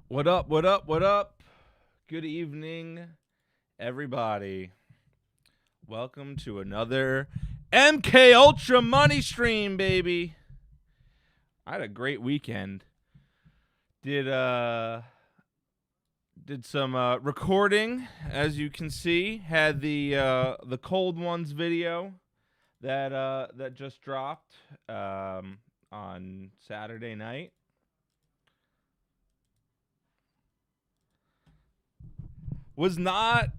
What up? What up? What up? Good evening, everybody. Welcome to another MK Ultra Money Stream, baby. I had a great weekend. Did some recording, as you can see. Had the Cold Ones video that just dropped on Saturday night. Was not.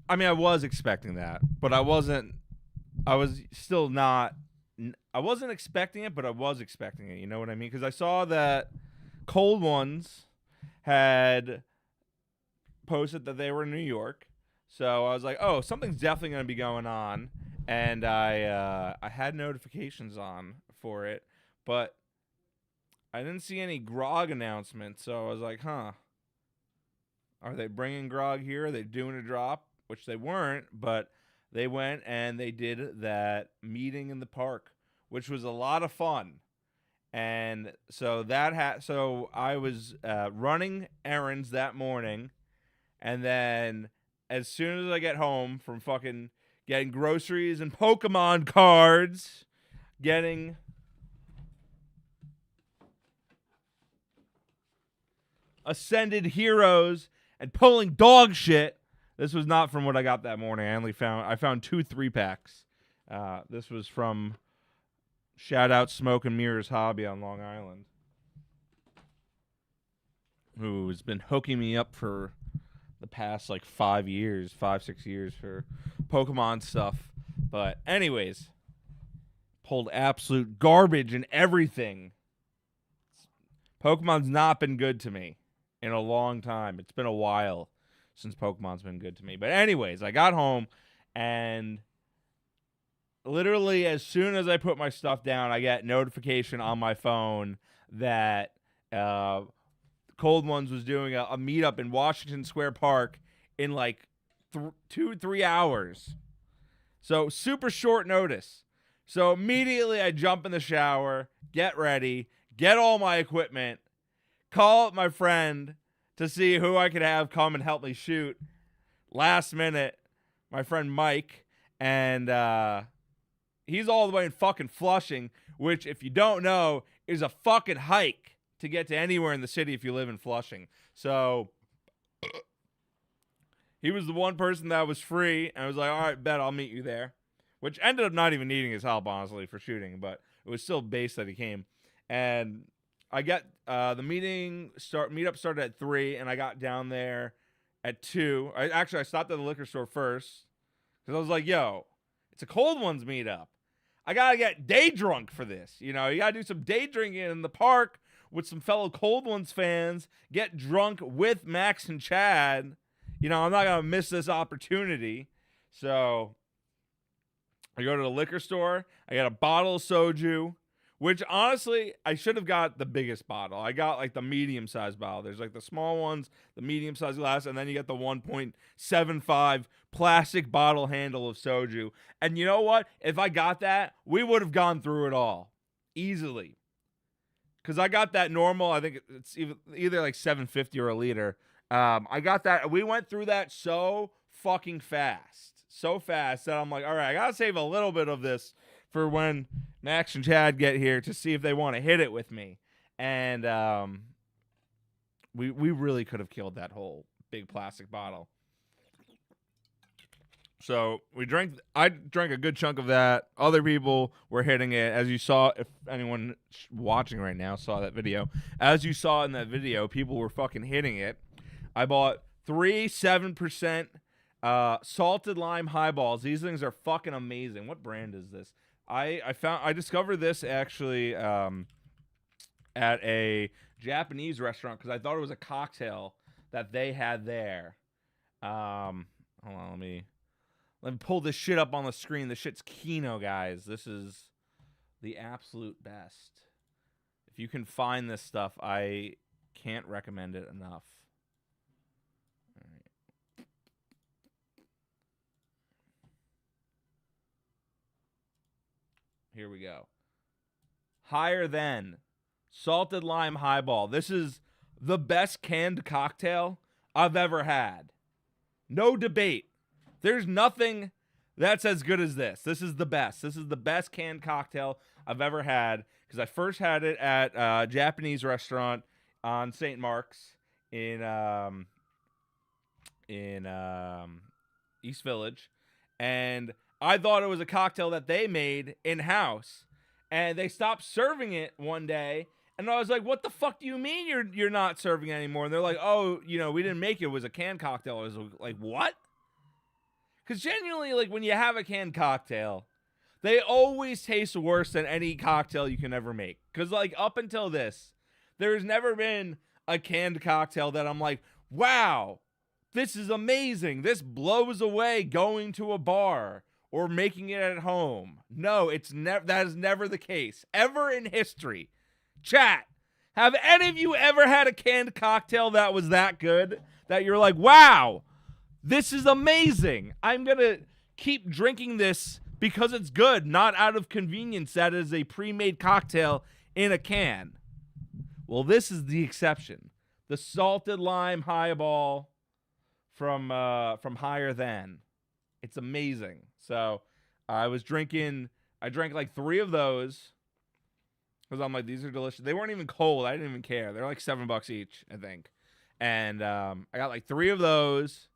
I mean, I was expecting that, but I wasn't. I was still not. I wasn't expecting it, but I was expecting it. You know what I mean? Because I saw that Cold Ones had posted that they were in New York, so I was like, "Oh, something's definitely going to be going on." And I had notifications on for it, but I didn't see any grog announcements. So I was like, "Huh." Are they bringing grog here? Are they doing a drop? Which they weren't, but they went and they did that meeting in the park, which was a lot of fun. And so so I was running errands that morning, and then as soon as I get home from fucking getting groceries and Pokemon cards, getting Ascended Heroes and pulling dog shit. This was not from what I got that morning. I found 2 3-packs. This was from shout out Smoke and Mirrors Hobby on Long Island, who has been hooking me up for the past like 5 years, 5-6 years for Pokemon stuff. But anyways, pulled absolute garbage and everything. Pokemon's not been good to me in a long time. It's been a while since Pokemon's been good to me. But anyways, I got home and literally as soon as I put my stuff down, I get notification on my phone that Cold Ones was doing a meetup in Washington Square Park in like 2-3 hours. So super short notice. So immediately I jump in the shower, get ready, get all my equipment, call up my friend to see who I could have come and help me shoot. Last minute, my friend Mike, and he's all the way in fucking Flushing, which, if you don't know, is a fucking hike to get to anywhere in the city if you live in Flushing. So he was the one person that was free, and I was like, all right, bet I'll meet you there, which ended up not even needing his help, honestly, for shooting, but it was still based that he came. And I got the meetup started at 3, and I got down there at 2. I stopped at the liquor store first because I was like, yo, it's a Cold Ones meetup. I got to get day drunk for this. You know, you got to do some day drinking in the park with some fellow Cold Ones fans, get drunk with Max and Chad. You know, I'm not going to miss this opportunity. So I go to the liquor store. I got a bottle of soju, which honestly, I should have got the biggest bottle. I got like the medium-sized bottle. There's like the small ones, the medium-sized glass, and then you get the 1.75 plastic bottle handle of soju. And you know what? If I got that, we would have gone through it all easily. Because I got that normal, I think it's either like 750 or a liter. I got that. We went through that so fucking fast. So fast that I'm like, all right, I got to save a little bit of this for when Max and Chad get here to see if they want to hit it with me. And we really could have killed that whole big plastic bottle. So I drank a good chunk of that. Other people were hitting it. As you saw, if anyone watching right now saw that video, as you saw in that video, people were fucking hitting it. I bought 3 7% salted lime highballs. These things are fucking amazing. What brand is this? I discovered this actually at a Japanese restaurant because I thought it was a cocktail that they had there. Hold on, let me pull this shit up on the screen. This shit's Kino, guys. This is the absolute best. If you can find this stuff, I can't recommend it enough. All right. Here we go. Higher Than salted lime highball. This is the best canned cocktail I've ever had. No debate. There's nothing that's as good as this. This is the best. This is the best canned cocktail I've ever had because I first had it at a Japanese restaurant on St. Mark's in East Village, and I thought it was a cocktail that they made in-house, and they stopped serving it one day, and I was like, what the fuck do you mean you're not serving it anymore? And they're like, oh, we didn't make it. It was a canned cocktail. I was like, what? Because genuinely, like, when you have a canned cocktail, they always taste worse than any cocktail you can ever make. Because, like, up until this, there's never been a canned cocktail that I'm like, wow, this is amazing. This blows away going to a bar or making it at home. No, that is never the case. Ever in history. Chat, have any of you ever had a canned cocktail that was that good? That you're like, wow, this is amazing. I'm going to keep drinking this because it's good, not out of convenience that it is a pre-made cocktail in a can. Well, this is the exception. The salted lime highball from Higher Than. It's amazing. So I drank like 3 of those because I'm like, these are delicious. They weren't even cold. I didn't even care. They're like $7 each, I think. And I got like 3 of those.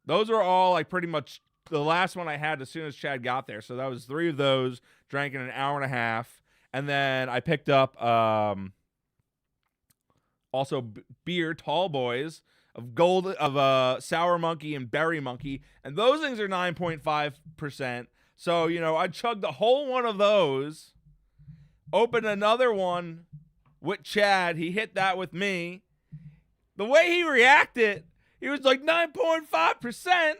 Those are all like pretty much the last one I had as soon as Chad got there. So that was 3 of those, drank in an hour and a half. And then I picked up also beer, Tall Boys, of Sour Monkey and Berry Monkey. And those things are 9.5%. So, I chugged the whole one of those, opened another one with Chad. He hit that with me. The way he reacted, he was like 9.5%.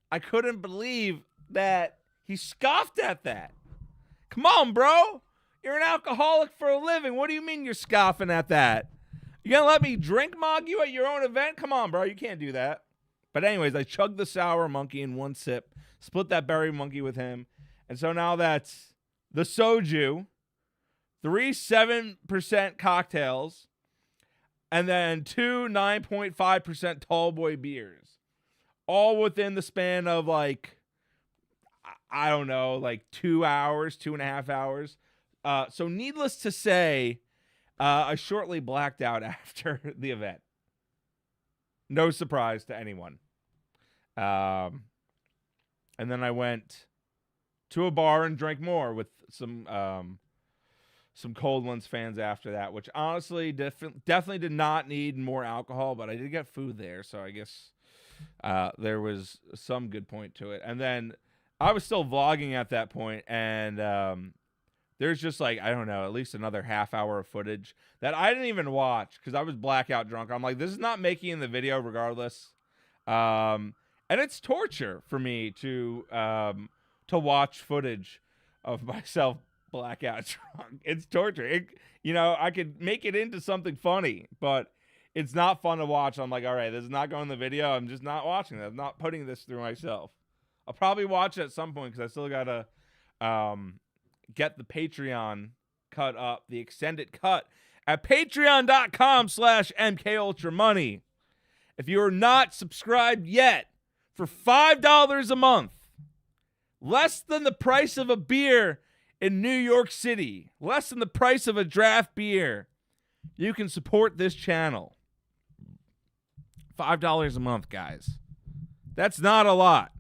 I couldn't believe that he scoffed at that. Come on, bro. You're an alcoholic for a living. What do you mean you're scoffing at that? You gonna let me drink mog you at your own event? Come on, bro. You can't do that. But anyways, I chugged the Sour Monkey in one sip, split that Berry Monkey with him. And so now that's the soju, 3 7% cocktails, and then 2 9.5% tall boy beers. All within the span of like, I don't know, like 2 hours, 2.5 hours. So needless to say, I shortly blacked out after the event. No surprise to anyone. And then I went to a bar and drank more with some Cold Ones fans after that, which honestly definitely did not need more alcohol, but I did get food there, so I guess there was some good point to it. And then I was still vlogging at that point, and there's just like, I don't know, at least another half hour of footage that I didn't even watch because I was blackout drunk. I'm like, this is not making the video regardless. And it's torture for me to watch footage of myself blackout drunk. It's torture. I could make it into something funny, but it's not fun to watch. I'm like, all right, this is not going in the video. I'm just not watching that. I'm not putting this through myself. I'll probably watch it at some point because I still got to get the Patreon cut up, the extended cut at patreon.com/MKUltraMoney. If you are not subscribed yet, for $5 a month, less than the price of a beer in New York City, less than the price of a draft beer, you can support this channel. $5 a month, guys. That's not a lot.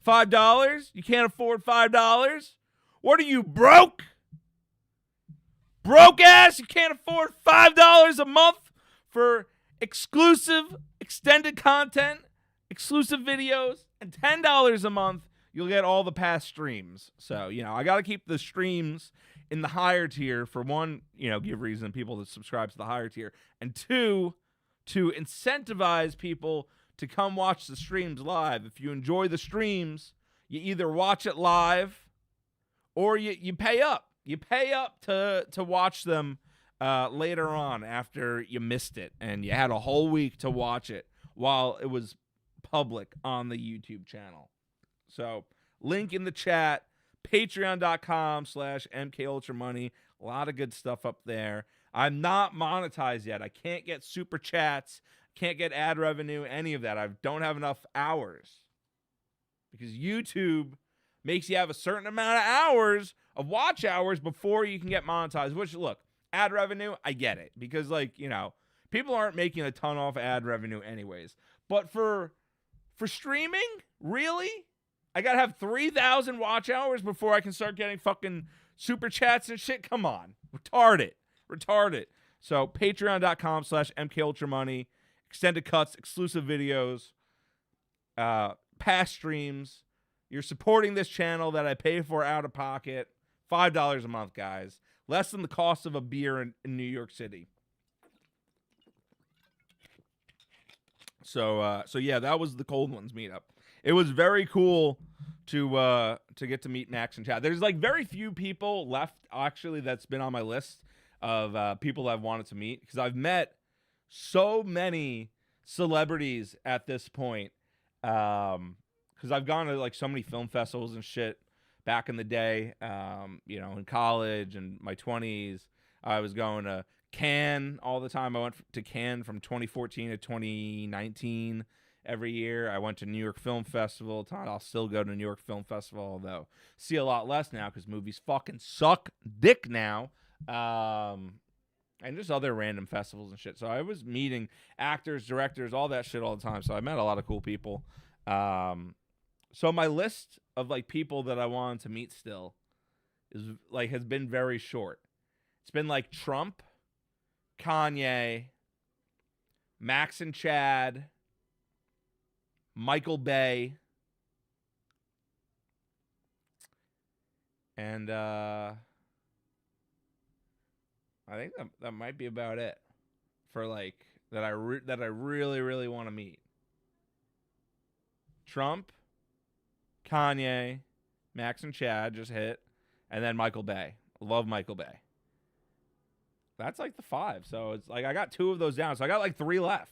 $5? You can't afford $5? What are you, broke? Broke ass? You can't afford $5 a month for exclusive extended content, exclusive videos, and $10 a month, you'll get all the past streams. So, I got to keep the streams in the higher tier for one, give reason people to subscribe to the higher tier, and 2, to incentivize people to come watch the streams live. If you enjoy the streams, you either watch it live or you pay up. You pay up to watch them later on after you missed it and you had a whole week to watch it while it was public on the YouTube channel. So, link in the chat, Patreon.com/MKUltraMoney. A lot of good stuff up there. I'm not monetized yet. I can't get super chats, can't get ad revenue, any of that. I don't have enough hours because YouTube makes you have a certain amount of hours of watch hours before you can get monetized. Which, look, ad revenue, I get it because, like, you know, people aren't making a ton off ad revenue anyways. But for streaming, really? I gotta have 3,000 watch hours before I can start getting fucking super chats and shit? Come on. Retarded. So patreon.com/MKUltraMoney. Extended cuts, exclusive videos, past streams. You're supporting this channel that I pay for out of pocket. $5 a month, guys. Less than the cost of a beer in New York City. So yeah, that was the Cold Ones meetup. It was very cool to get to meet Max and Chad. There's like very few people left actually that's been on my list of people I've wanted to meet because I've met so many celebrities at this point. Because I've gone to like so many film festivals and shit back in the day. You know, in college and my 20s, I was going to Cannes all the time. I went to Cannes from 2014 to 2019 every year. I went to New York Film Festival. I'll still go to New York Film Festival, although see a lot less now because movies fucking suck dick now. And just other random festivals and shit. So I was meeting actors, directors, all that shit all the time. So I met a lot of cool people. So my list of like people that I wanted to meet still is like has been very short. It's been like Trump, Kanye, Max and Chad, Michael Bay, and I think that might be about it for like that I really want to meet. Trump, Kanye, Max and Chad just hit, and then Michael Bay. Love Michael Bay. That's like the 5. So it's like I got 2 of those down. So I got like 3 left.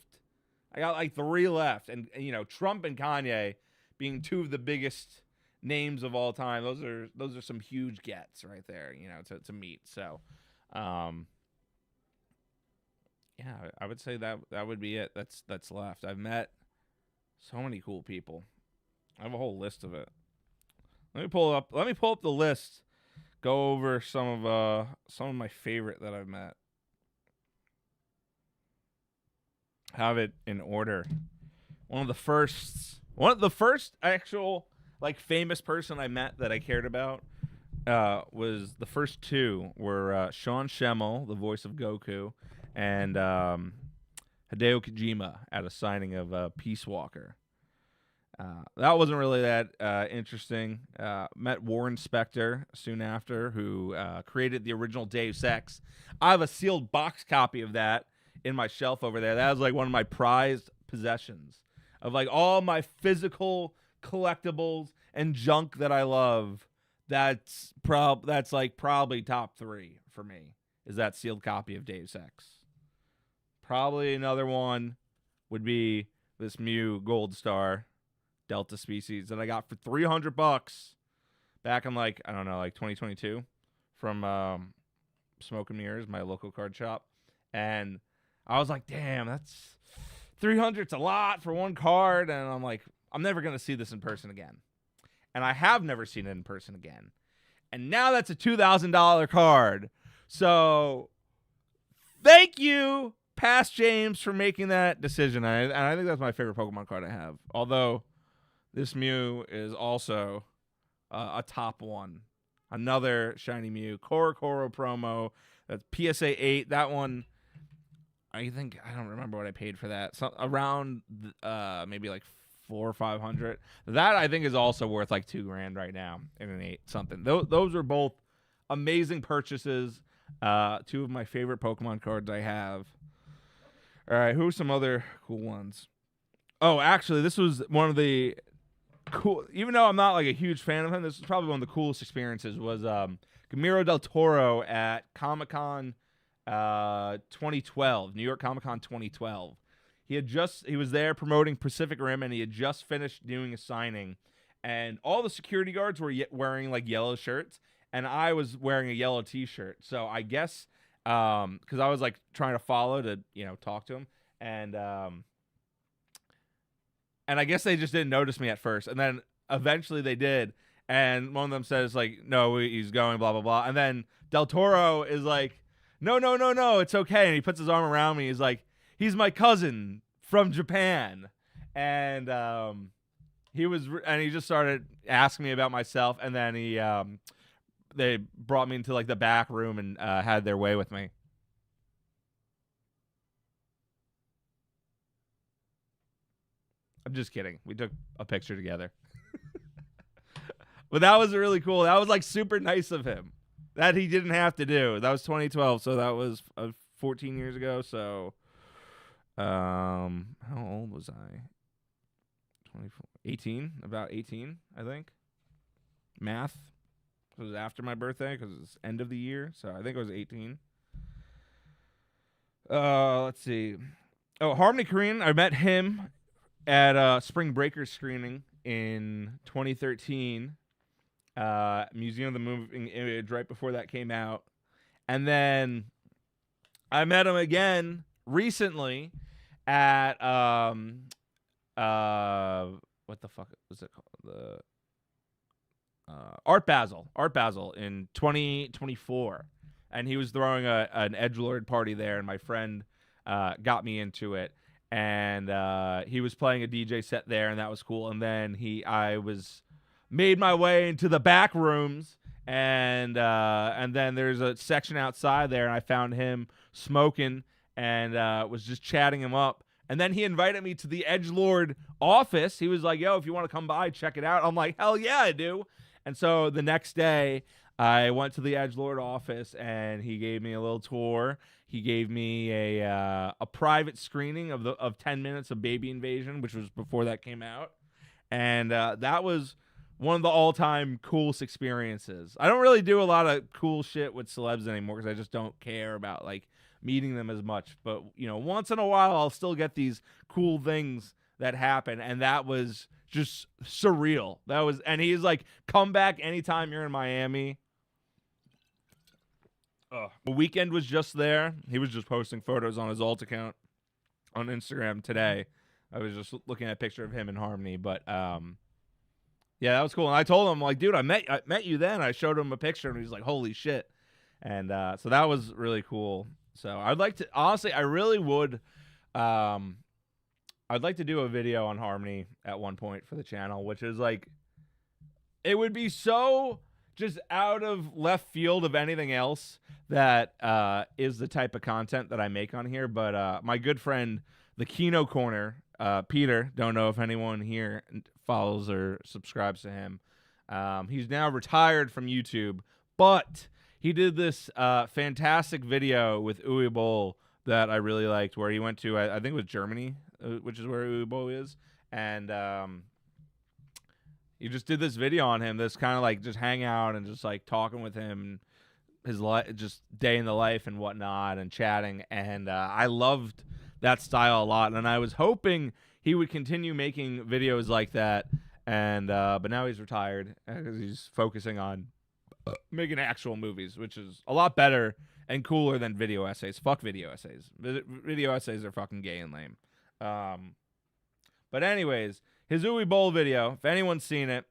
And you know, Trump and Kanye being 2 of the biggest names of all time. Those are some huge gets right there, you know, to meet. So yeah, I would say that would be it. That's left. I've met so many cool people. I have a whole list of it. Let me pull up the list. Go over some of my favorite that I've met. Have it in order. One of the first actual like famous person I met that I cared about was the first 2 were Sean Schemmel, the voice of Goku, and Hideo Kojima at a signing of Peace Walker. That wasn't really that interesting. Met Warren Spector soon after, who created the original Deus Ex. I have a sealed box copy of that in my shelf over there. That was like one of my prized possessions of like all my physical collectibles and junk that I love. That's like probably top 3 for me is that sealed copy of Deus Ex. Probably another one would be this Mew Gold Star Delta species that I got for $300 back in like, I don't know, like 2022 from Smoke and Mirrors, my local card shop. And I was like, damn, that's $300's a lot for one card. And I'm like, I'm never going to see this in person again. And I have never seen it in person again. And now that's a $2,000 card. So thank you, Past James, for making that decision. And I think that's my favorite Pokemon card I have. Although this Mew is also a top 1. Another shiny Mew. Korokoro promo. That's PSA 8. That one, I don't remember what I paid for that. Around maybe like $400 or $500. That I think is also worth like $2,000 right now in an 8 something. Those are both amazing purchases. 2 of my favorite Pokemon cards I have. All right, who's some other cool ones? Oh, actually, this was one of the cool. Even though I'm not like a huge fan of him, this is probably one of the coolest experiences. Was Guillermo del Toro at Comic-Con 2012, New York Comic-Con 2012. He was there promoting Pacific Rim, and he had just finished doing a signing and all the security guards were wearing like yellow shirts, and I was wearing a yellow T-shirt. So I guess because I was like trying to follow to talk to him, and I guess they just didn't notice me at first, and then eventually they did. And one of them says like, no, he's going, blah blah blah, and then Del Toro is like, no, no, no, no, it's okay, and he puts his arm around me. He's like, he's my cousin from Japan, and he just started asking me about myself, and then they brought me into like the back room and had their way with me. I'm just kidding. We took a picture together. But that was really cool. That was like super nice of him. That he didn't have to do. That was 2012, so that was 14 years ago. So, how old was I? 24, 18, about 18, I think. Math. It was after my birthday because it's end of the year, so I think it was 18. Let's see. Oh, Harmony Korine. I met him at Spring Breakers screening in 2013. Museum of the Moving Image right before that came out, and then I met him again recently at what the fuck was it called, the Art Basel in 2024, and he was throwing an edgelord party there, and my friend got me into it, and he was playing a DJ set there, and that was cool. And then I was made my way into the back rooms, and then there's a section outside there, and I found him smoking and was just chatting him up. And then he invited me to the edgelord office. He was like, yo, if you want to come by, check it out. I'm like, hell yeah, I do. And so the next day, I went to the edgelord office, and he gave me a little tour. He gave me a private screening of 10 minutes of Baby Invasion, which was before that came out. And that was one of the all-time coolest experiences. I don't really do a lot of cool shit with celebs anymore because I just don't care about like meeting them as much. But once in a while, I'll still get these cool things that happen, and that was just surreal. And he's like, come back anytime you're in Miami. The Weeknd was just there. He was just posting photos on his alt account on Instagram today. I was just looking at a picture of him in Harmony, but yeah, that was cool. And I told him, like, dude, I met you then. I showed him a picture, and he's like, holy shit. And so that was really cool. So I'd like to, honestly, I really would, I'd like to do a video on Harmony at one point for the channel, which is like, it would be so just out of left field of anything else that is the type of content that I make on here. But my good friend, the Kino Corner, Peter, don't know if anyone here follows or subscribes to him. He's now retired from YouTube, but he did this fantastic video with Uwe Boll that I really liked, where he went to, I think it was Germany, which is where Uwe Boll is, and he just did this video on him, this kind of like just hang out and just like talking with him, his just day in the life and whatnot, and chatting, and I loved that style a lot, and I was hoping he would continue making videos like that, and but now he's retired because he's focusing on making actual movies, which is a lot better and cooler than video essays. Fuck video essays. Video essays are fucking gay and lame. But anyways, his Uwe Boll video, if anyone's seen it,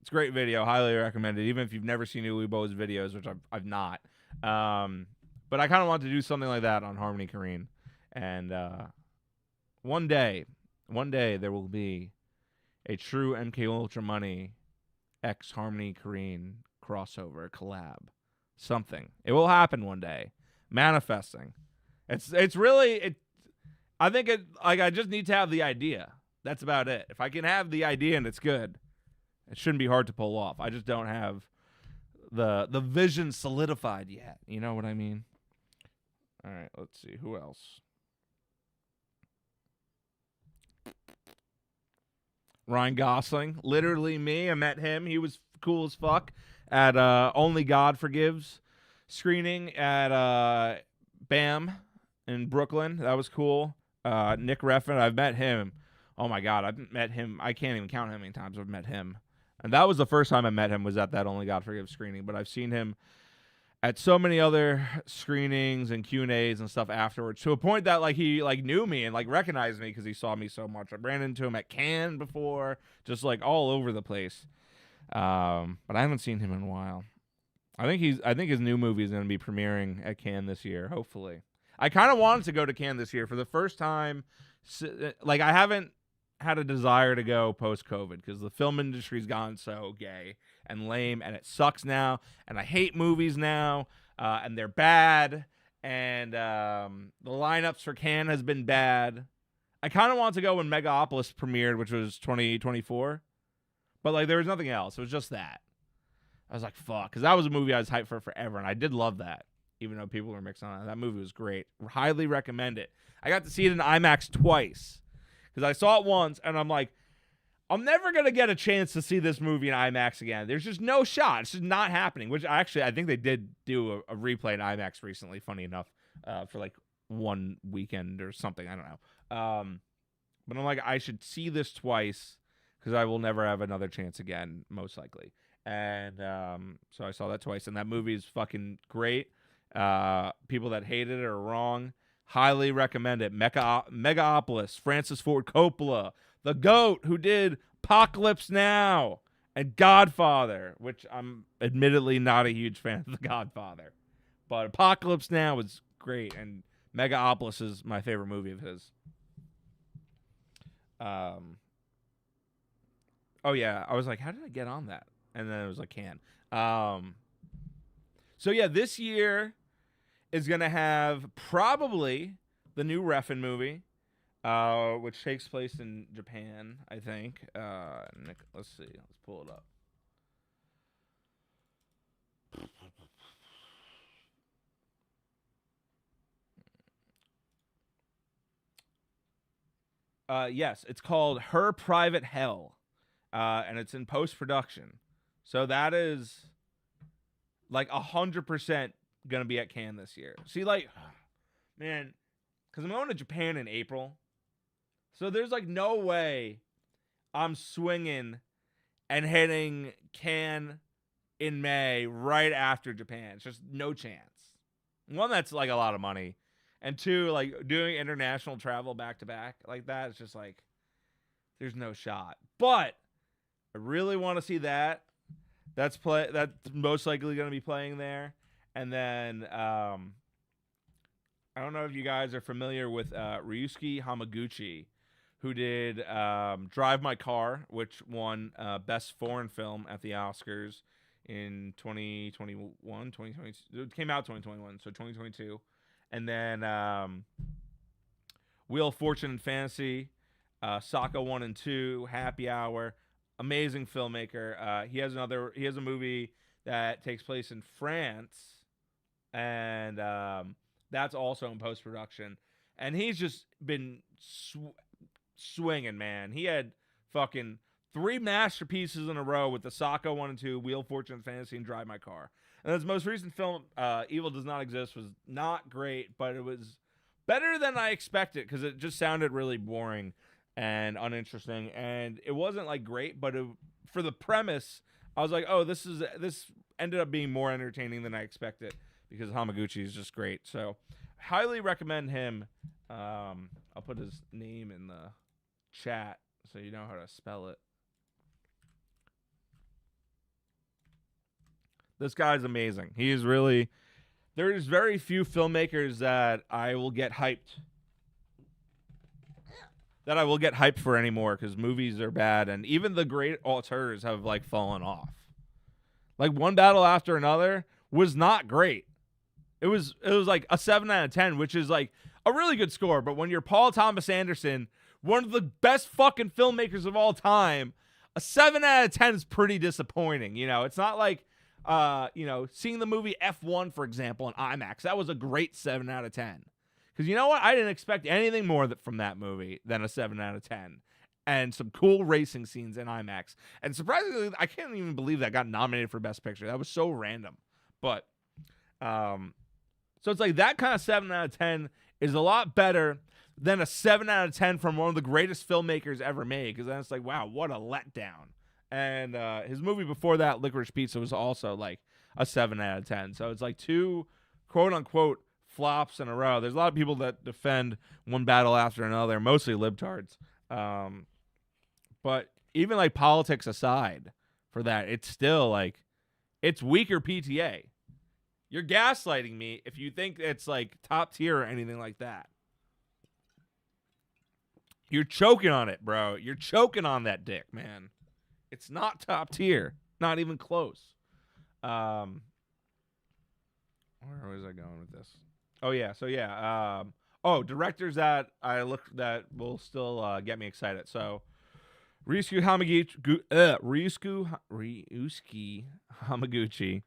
it's a great video. Highly recommended, even if you've never seen Uwe Boll's videos, which I've not. But I kind of want to do something like that on Harmony Korine. And one day there will be a true MK Ultra Money X Harmony Korine crossover collab. Something. It will happen one day. Manifesting. It's really I think I just need to have the idea. That's about it. If I can have the idea and it's good, it shouldn't be hard to pull off. I just don't have the vision solidified yet. You know what I mean? All right, let's see. Who else? Ryan Gosling. Literally me. I met him. He was cool as fuck at Only God Forgives screening at BAM in Brooklyn. That was cool. Nick Refn. I've met him. Oh my God, I've met him. I can't even count how many times I've met him. And that was the first time I met him, was at that Only God Forgives screening. But I've seen him at so many other screenings and Q&As and stuff afterwards, to a point that like he like knew me and like recognized me because he saw me so much. I ran into him at Cannes before, just like all over the place. But I haven't seen him in a while. I think his new movie is going to be premiering at Cannes this year, hopefully. I kind of wanted to go to Cannes this year for the first time. Like, I haven't had a desire to go post-COVID because the film industry's gone so gay and lame, and it sucks now, and I hate movies now, and they're bad, and the lineups for Cannes has been bad. I kind of want to go when Megalopolis premiered, which was 2024, but like there was nothing else. It was just that. I was like, fuck, because that was a movie I was hyped for forever, and I did love that, even though people were mixed on it. That movie was great. Highly recommend it. I got to see it in IMAX twice. Because I saw it once, and I'm like, I'm never going to get a chance to see this movie in IMAX again. There's just no shot. It's just not happening, which I think they did do a replay in IMAX recently, funny enough, for like one weekend or something. I don't know. But I'm like, I should see this twice because I will never have another chance again, most likely. And so I saw that twice, and that movie is fucking great. People that hated it are wrong. Highly recommend it. Megalopolis, Francis Ford Coppola, the GOAT who did Apocalypse Now and Godfather, which I'm admittedly not a huge fan of The Godfather. But Apocalypse Now is great, and Megalopolis is my favorite movie of his. Oh, yeah, I was like, how did I get on that? And then it was like, Cannes. So, yeah, this year is going to have probably the new Refn movie, which takes place in Japan, I think. Let's see. Let's pull it up. Yes, it's called Her Private Hell, and it's in post-production. So that is like 100% gonna be at Cannes this year. See, like, man, because I'm going to Japan in April, so there's like no way I'm swinging and hitting Cannes in May right after Japan. It's just no chance. One, that's like a lot of money, and two, like doing international travel back to back like that, it's just like there's no shot. But I really want to see that. That's most likely going to be playing there. And then I don't know if you guys are familiar with Ryusuke Hamaguchi, who did Drive My Car, which won Best Foreign Film at the Oscars in 2021, 2022. It came out 2021, so 2022. And then Wheel of Fortune and Fantasy, Sokka 1 and 2, Happy Hour. Amazing filmmaker. He has a movie that takes place in France, and that's also in post-production. And he's just been swinging, man. He had fucking 3 masterpieces in a row with the Sokka 1 and 2, Wheel of Fortune, Fantasy, and Drive My Car. And his most recent film, Evil Does Not Exist, was not great, but it was better than I expected because it just sounded really boring and uninteresting. And it wasn't like great, but for the premise, I was like, oh, this ended up being more entertaining than I expected because Hamaguchi is just great. So highly recommend him. I'll put his name in the chat so you know how to spell it. This guy's amazing. He is really... There's very few filmmakers that I will get hyped for anymore because movies are bad, and even the great auteurs have like fallen off. Like One Battle After Another was not great. It was like a 7 out of 10, which is like a really good score. But when you're Paul Thomas Anderson, one of the best fucking filmmakers of all time, a 7 out of 10 is pretty disappointing. You know, it's not like, seeing the movie F1, for example, in IMAX. That was a great 7 out of 10. Because you know what? I didn't expect anything more from that movie than a 7 out of 10. And some cool racing scenes in IMAX. And surprisingly, I can't even believe that got nominated for Best Picture. That was so random. But, so it's like that kind of 7 out of 10 is a lot better than a 7 out of 10 from one of the greatest filmmakers ever made. Because then it's like, wow, what a letdown. And his movie before that, Licorice Pizza, was also like a 7 out of 10. So it's like two quote unquote flops in a row. There's a lot of people that defend one battle after another, mostly libtards. But even like politics aside for that, it's still like it's weaker PTA. You're gaslighting me if you think it's like top tier or anything like that. You're choking on it, bro. You're choking on that dick, man. It's not top tier. Not even close. Where was I going with this? Oh yeah, so yeah. Directors that I look that will still get me excited. So Ryusuke Hamaguchi,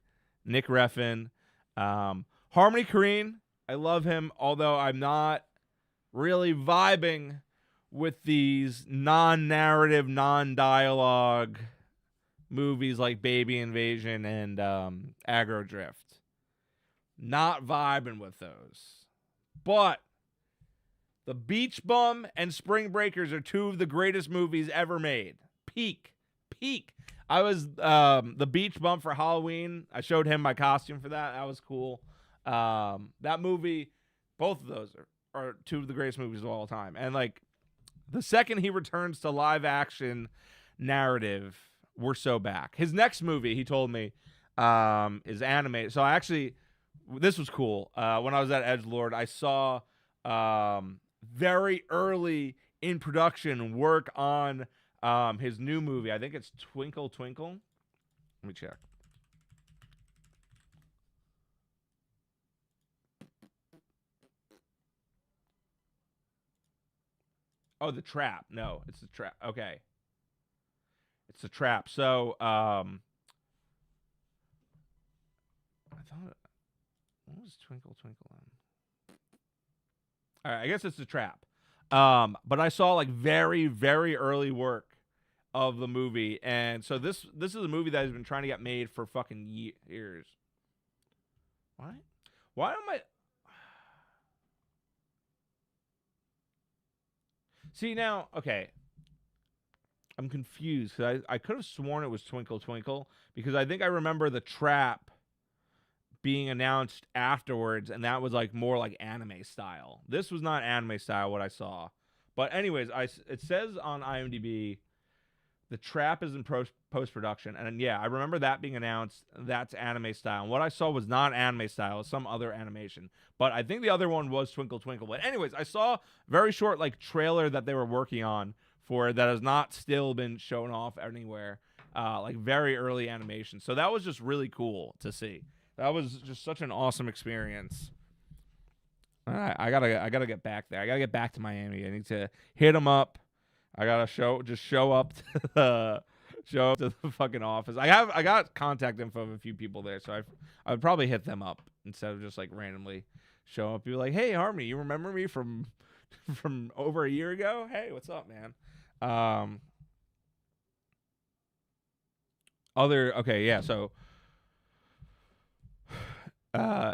Nick Refn, Harmony Korine. I love him, although I'm not really vibing with these non-narrative, non-dialogue movies like Baby Invasion and Aggro Drift. Not vibing with those. But The Beach Bum and Spring Breakers are two of the greatest movies ever made. Peak. I was the Beach Bum for Halloween. I showed him my costume for that. That was cool. That movie, both of those are two of the greatest movies of all time. And like the second he returns to live action narrative, we're so back. His next movie, he told me, is animated. So this was cool. When I was at Edgelord, I saw very early in production work on his new movie. I think it's Twinkle Twinkle. Let me check. Oh, The Trap. No, it's The Trap. Okay. It's The Trap. So, I thought, what was Twinkle Twinkle on? All right, I guess it's The Trap. But I saw like very, very early work of the movie, and so this is a movie that has been trying to get made for fucking years. What? Why am I? See now, okay. I'm confused because I could have sworn it was Twinkle Twinkle because I think I remember The Trap being announced afterwards, and that was like more like anime style. This was not anime style what I saw. But anyways, it says on IMDb The Trap is in post-production, and yeah, I remember that being announced. That's anime style. And what I saw was not anime style, it was some other animation. But I think the other one was Twinkle Twinkle. But anyways, I saw very short like trailer that they were working on for that has not still been shown off anywhere. Like very early animation. So that was just really cool to see. That was just such an awesome experience. I gotta get back there. I gotta get back to Miami. I need to hit them up. I gotta show up to the fucking office. I got contact info of a few people there, so I would probably hit them up instead of just like randomly show up. Be like, hey Harmony, you remember me from over a year ago? Hey, what's up, man? So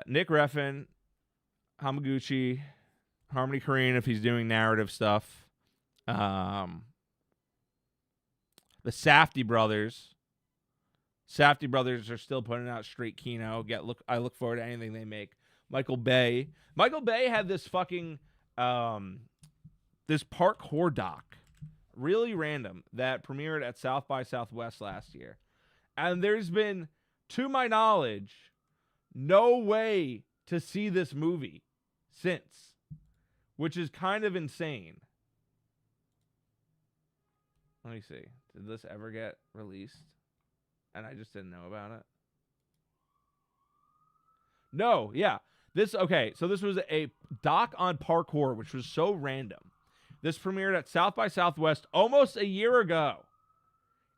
Nick Refn, Hamaguchi, Harmony Korine if he's doing narrative stuff. The Safdie brothers. Safdie brothers are still putting out straight Kino. I look forward to anything they make. Michael Bay. Michael Bay had this fucking this parkour doc, really random, that premiered at South by Southwest last year. And there's been, to my knowledge, no way to see this movie since, which is kind of insane. Let me see. Did this ever get released? And I just didn't know about it. No, yeah. So this was a doc on parkour, which was so random. This premiered at South by Southwest almost a year ago.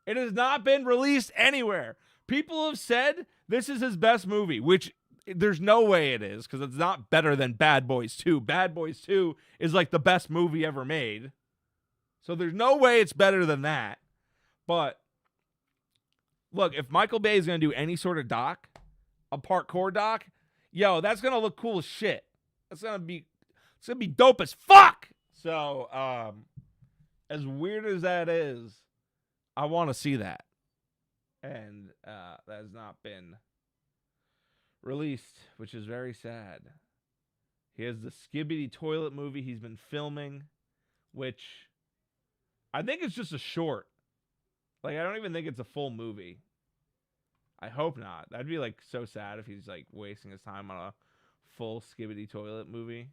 It has not been released anywhere. People have said this is his best movie, which there's no way it is, because it's not better than Bad Boys 2. Bad Boys 2 is like the best movie ever made. So there's no way it's better than that. But look, if Michael Bay is going to do any sort of doc, a parkour doc, yo, that's going to look cool as shit. It's going to be dope as fuck. So, as weird as that is, I want to see that. and that has not been released, which is very sad. He has the Skibidi Toilet movie he's been filming, which I think it's just a short. Like, I don't even think it's a full movie. I hope not. That'd be like so sad if he's like wasting his time on a full Skibidi Toilet movie.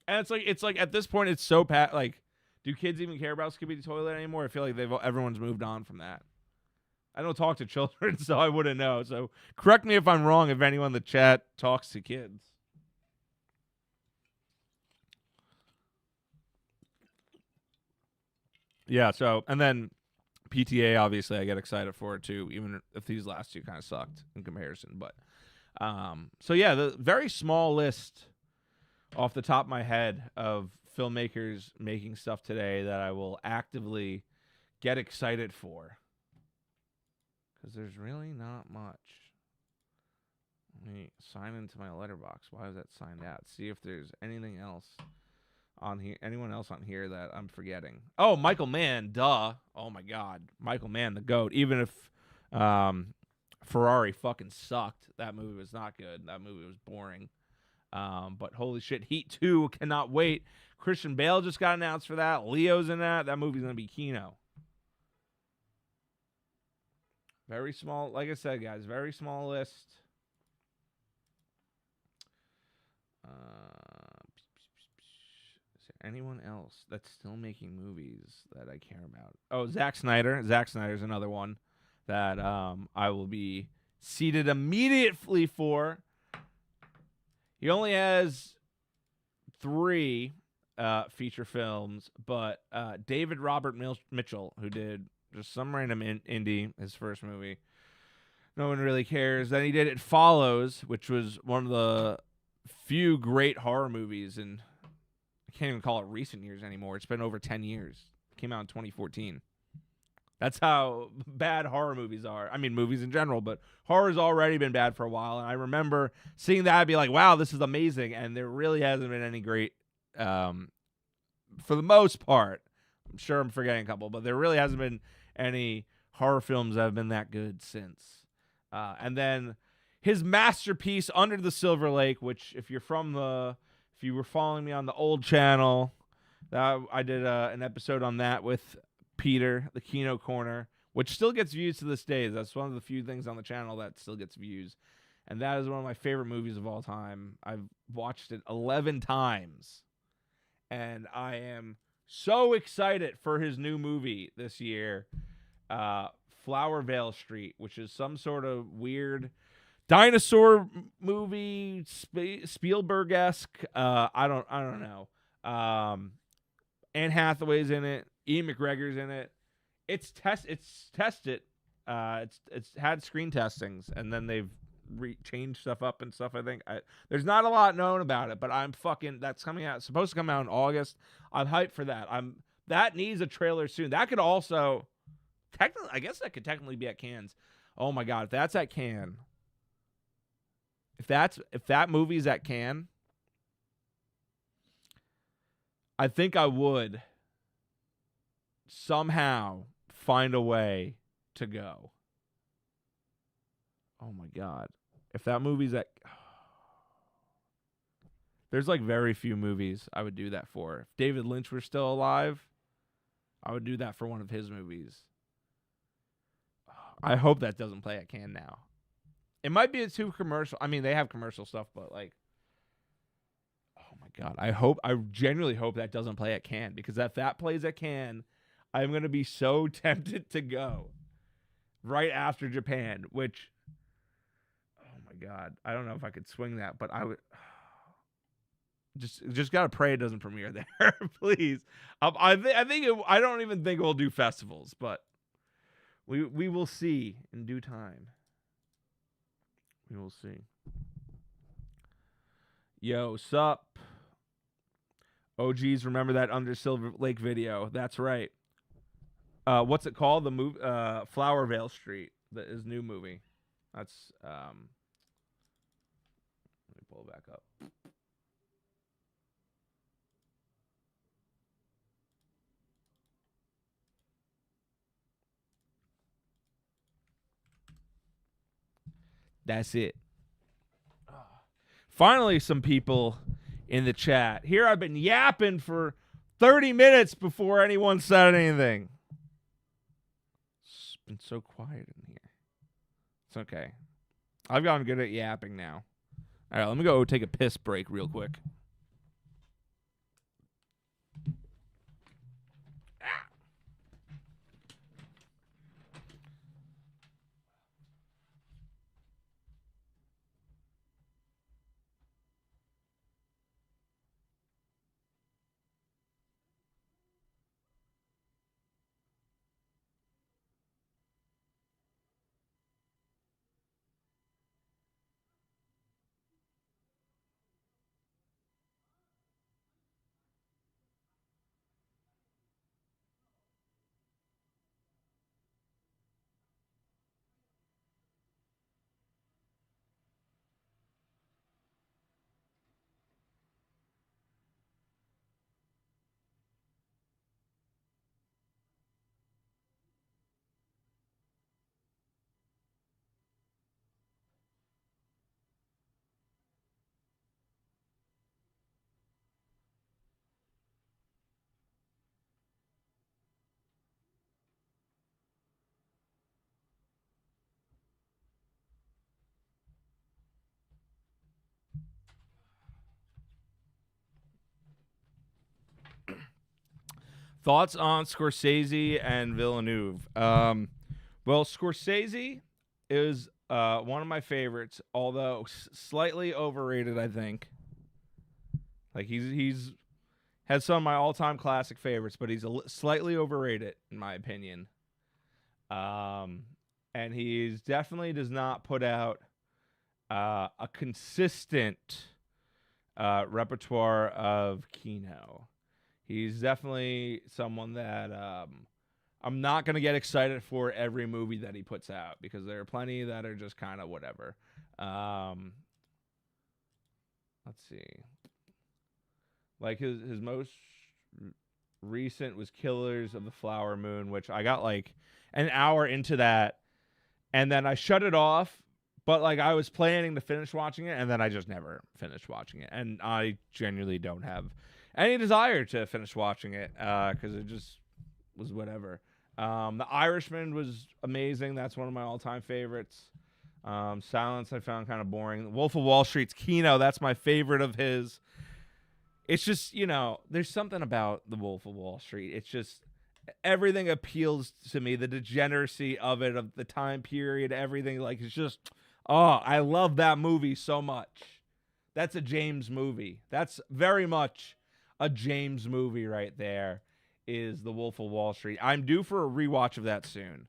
And it's like at this point it's so like, do kids even care about Skibidi Toilet anymore? I feel like everyone's moved on from that. I don't talk to children, so I wouldn't know. So correct me if I'm wrong. If anyone in the chat talks to kids. Yeah. So and then PTA, obviously, I get excited for it too, even if these last two kind of sucked in comparison. But so yeah, the very small list off the top of my head of filmmakers making stuff today that I will actively get excited for, because there's really not much. Let me sign into my letterbox. Why is that signed out? See if there's anything else on here, anyone else on here that I'm forgetting. Oh, Michael Mann, duh. Oh my God, Michael Mann, the GOAT. Even if Ferrari fucking sucked, that movie was not good. That movie was boring. But holy shit, Heat 2, cannot wait. Christian Bale just got announced for that. Leo's in that. That movie's gonna be Kino. Very small, like I said, guys. Very small list. Is there anyone else that's still making movies that I care about? Oh, Zack Snyder. Zack Snyder's another one that I will be seated immediately for. He only has 3 feature films, but David Robert Mitchell, who did just some random indie, his first movie, no one really cares. Then he did It Follows, which was one of the few great horror movies, and I can't even call it recent years anymore. It's been over 10 years. It came out in 2014. That's how bad horror movies are. I mean, movies in general, but horror's already been bad for a while. And I remember seeing that and be like, wow, this is amazing. And there really hasn't been any great, for the most part. I'm sure I'm forgetting a couple, but there really hasn't been any horror films that have been that good since. And then his masterpiece, Under the Silver Lake, which if you were following me on the old channel, I did an episode on that with Peter, the Kino Corner, which still gets views to this day. That's one of the few things on the channel that still gets views. And that is one of my favorite movies of all time. I've watched it 11 times. And I am so excited for his new movie this year, Flower Vale Street, which is some sort of weird dinosaur movie, Spielberg-esque. I don't know. Anne Hathaway's in it. Ian McGregor's in it. It's tested. It's had screen testings, and then they've changed stuff up and stuff. I think there's not a lot known about it, but that's coming out. It's supposed to come out in August. I'm hyped for that. That needs a trailer soon. That could also technically, I guess that could technically be at Cannes. Oh my God, if that's at Cannes, if that movie's at Cannes, I think I would somehow find a way to go. Oh my God. If that movie's at... There's like very few movies I would do that for. If David Lynch were still alive, I would do that for one of his movies. I hope that doesn't play at Cannes now. It might be too commercial. I mean, they have commercial stuff, but like... Oh my God. I genuinely hope that doesn't play at Cannes, because if that plays at Cannes, I'm going to be so tempted to go right after Japan, which, oh my God, I don't know if I could swing that, but I would just got to pray it doesn't premiere there, please. I don't even think we'll do festivals, but we will see in due time. We will see. Yo, sup? OGs, remember that Under Silver Lake video? That's right. What's it called? The movie, Flower Vale Street, his new movie. That's let me pull it back up. That's it. Finally, some people in the chat. Here I've been yapping for 30 minutes before anyone said anything. It's been so quiet in here. It's okay. I've gotten good at yapping now. All right, let me go take a piss break real quick. Thoughts on Scorsese and Villeneuve? Well, Scorsese is one of my favorites, although slightly overrated, I think. Like he's had some of my all-time classic favorites, but he's slightly overrated in my opinion. And he's definitely does not put out a consistent repertoire of Kino. He's definitely someone that I'm not going to get excited for every movie that he puts out because there are plenty that are just kind of whatever. Let's see. Like his most recent was Killers of the Flower Moon, which I got like an hour into that, and then I shut it off. But like I was planning to finish watching it, and then I just never finished watching it, and I genuinely don't have any desire to finish watching it because it just was whatever. The Irishman was amazing. That's one of my all-time favorites. Silence I found kind of boring. Wolf of Wall Street's Kino. That's my favorite of his. It's just, you know, there's something about the Wolf of Wall Street. It's just everything appeals to me. The degeneracy of it, of the time period, everything. Like it's just, oh, I love that movie so much. That's a James movie. That's very much a James movie right there, is The Wolf of Wall Street. I'm due for a rewatch of that soon.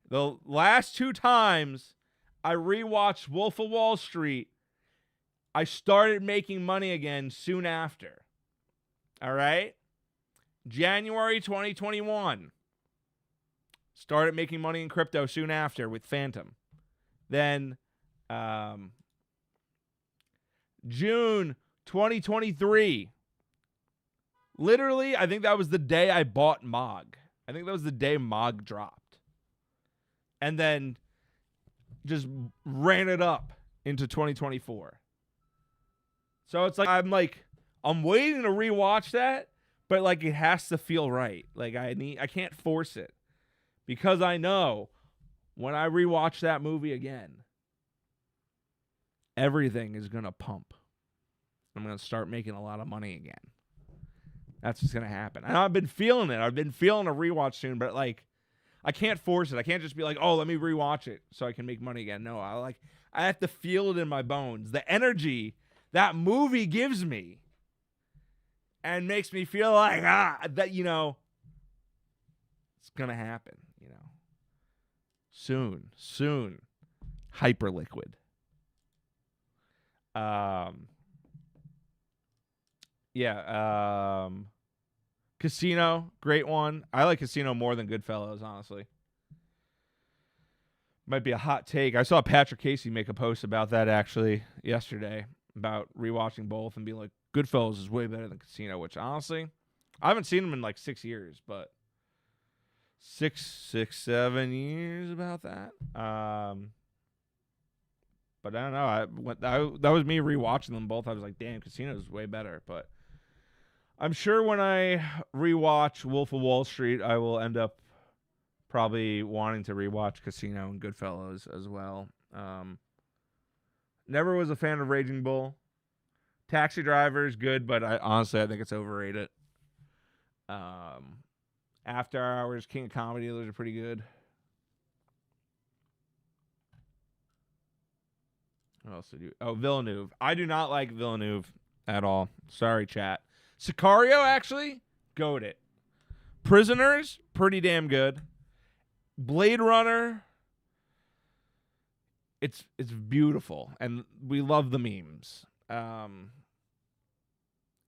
The last two times I rewatched Wolf of Wall Street, I started making money again soon after. All right? January 2021. Started making money in crypto soon after with Phantom. Then June 2023. Literally, I think that was the day I bought Mog. I think that was the day Mog dropped. And then just ran it up into 2024. So it's like I'm waiting to rewatch that, but like it has to feel right. Like I can't force it. Because I know when I rewatch that movie again, everything is going to pump. I'm going to start making a lot of money again. That's what's going to happen. And I've been feeling it. I've been feeling a rewatch soon, but like I can't force it. I can't just be like, "Oh, let me rewatch it so I can make money again." No, I have to feel it in my bones. The energy that movie gives me and makes me feel like that, you know, it's going to happen, you know. Soon. Hyperliquid. Yeah, Casino, great one. I like Casino more than Goodfellas, honestly. Might be a hot take. I saw Patrick Casey make a post about that actually yesterday, about rewatching both and being like, Goodfellas is way better than Casino, which honestly, I haven't seen them in like 6 years, but 7 years about that. But I don't know. That was me rewatching them both. I was like, damn, Casino's way better. But I'm sure when I rewatch Wolf of Wall Street, I will end up probably wanting to rewatch Casino and Goodfellas as well. Never was a fan of Raging Bull. Taxi Driver is good, but I think it's overrated. After Hours, King of Comedy, those are pretty good. What else did you? Oh, Villeneuve. I do not like Villeneuve at all. Sorry, chat. Sicario, actually, goat it. Prisoners, pretty damn good. Blade Runner, it's beautiful, and we love the memes.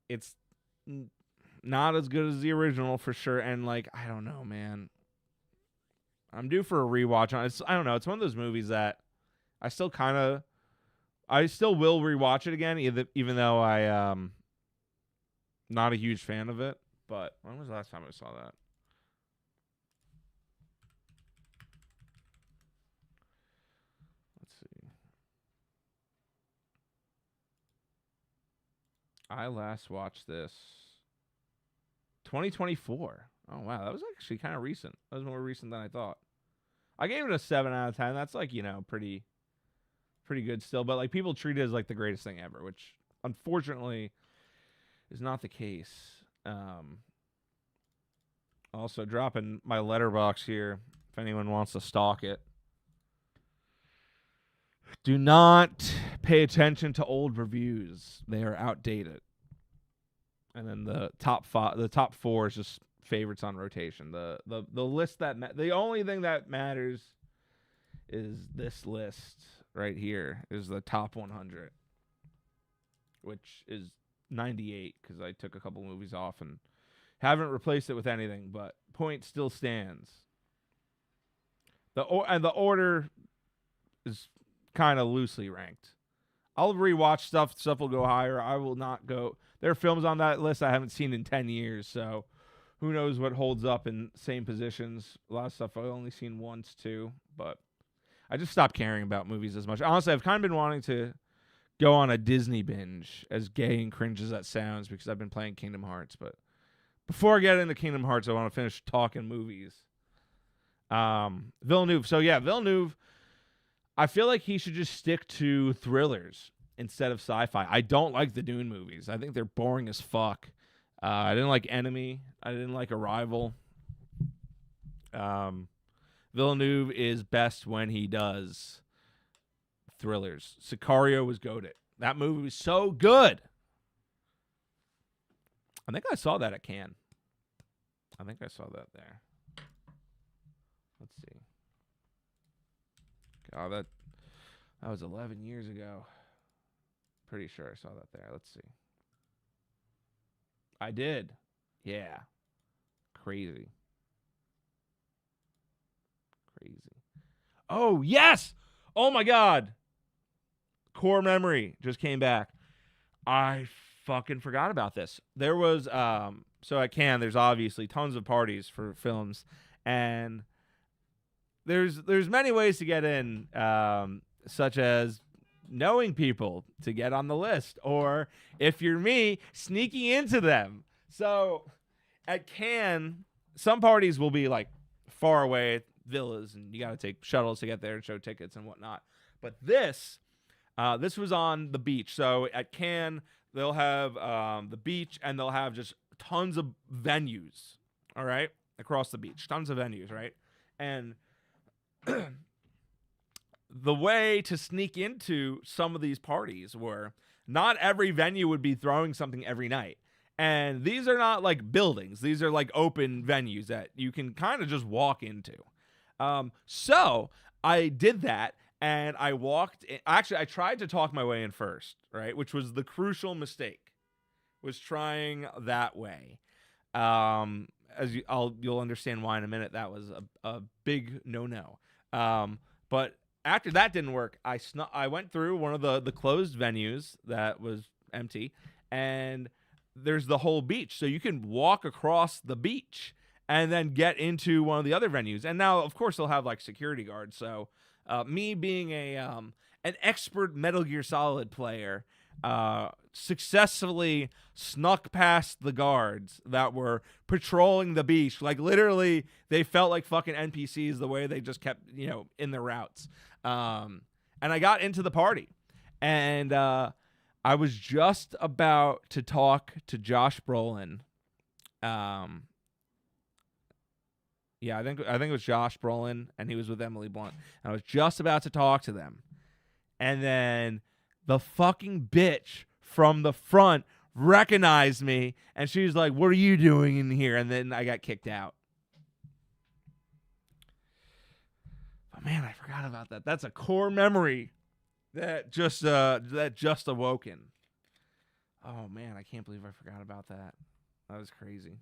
It's not as good as the original for sure, and like I don't know, man. I'm due for a rewatch on it. I don't know. It's one of those movies that I still will rewatch it again, even though I not a huge fan of it. But when was the last time I saw that? Let's see. I last watched this 2024. Oh wow, that was actually kind of recent. That was more recent than I thought. I gave it a 7 out of 10. That's like, pretty good still, but like people treat it as like the greatest thing ever, which unfortunately is not the case. Also dropping my letterbox here if anyone wants to stalk it. Do not pay attention to old reviews. They are outdated. And then the top 4 is just favorites on rotation. The list the only thing that matters is this list right here is the top 100, which is 98 because I took a couple movies off and haven't replaced it with anything, but point still stands. The order is kind of loosely ranked. I'll rewatch stuff. Stuff will go higher. I will not go. There are films on that list I haven't seen in 10 years, so who knows what holds up in same positions. A lot of stuff I've only seen once, too, but I just stopped caring about movies as much. Honestly, I've kind of been wanting to go on a Disney binge, as gay and cringe as that sounds, because I've been playing Kingdom Hearts. But before I get into Kingdom Hearts, I want to finish talking movies. Villeneuve. So, yeah, Villeneuve, I feel like he should just stick to thrillers instead of sci-fi. I don't like the Dune movies. I think they're boring as fuck. I didn't like Enemy. I didn't like Arrival. Villeneuve is best when he does thrillers. Sicario was goated. That movie was so good. I think I saw that at Cannes. I think I saw that there. Let's see. God, that was 11 years ago. Pretty sure I saw that there. Let's see. I did. Yeah. Crazy. Oh, yes! Oh, my God. Core memory just came back. I fucking forgot about this. There was, so at Cannes, there's obviously tons of parties for films, and there's many ways to get in, such as knowing people to get on the list, or if you're me, sneaking into them. So at Cannes, some parties will be like far away villas, and you got to take shuttles to get there and show tickets and whatnot. But this was on the beach. So at Cannes, they'll have the beach, and they'll have just tons of venues, all right, across the beach. Tons of venues, right? And the way to sneak into some of these parties were not every venue would be throwing something every night. And these are not like buildings. These are like open venues that you can kind of just walk into. So I did that, and I walked in. Actually, I tried to talk my way in first, right? Which was the crucial mistake, was trying that way. You'll understand why in a minute. That was a big no-no. But after that didn't work, I went through one of the closed venues that was empty, and there's the whole beach. So you can walk across the beach and then get into one of the other venues. And now, of course, they'll have like security guards. So me being a an expert Metal Gear Solid player successfully snuck past the guards that were patrolling the beach. Like, literally, they felt like fucking NPCs the way they just kept, in their routes. And I got into the party. And I was just about to talk to Josh Brolin. Yeah, I think it was Josh Brolin, and he was with Emily Blunt. And I was just about to talk to them. And then the fucking bitch from the front recognized me, and she was like, "What are you doing in here?" And then I got kicked out. But man, I forgot about that. That's a core memory that just awoken. Oh man, I can't believe I forgot about that. That was crazy.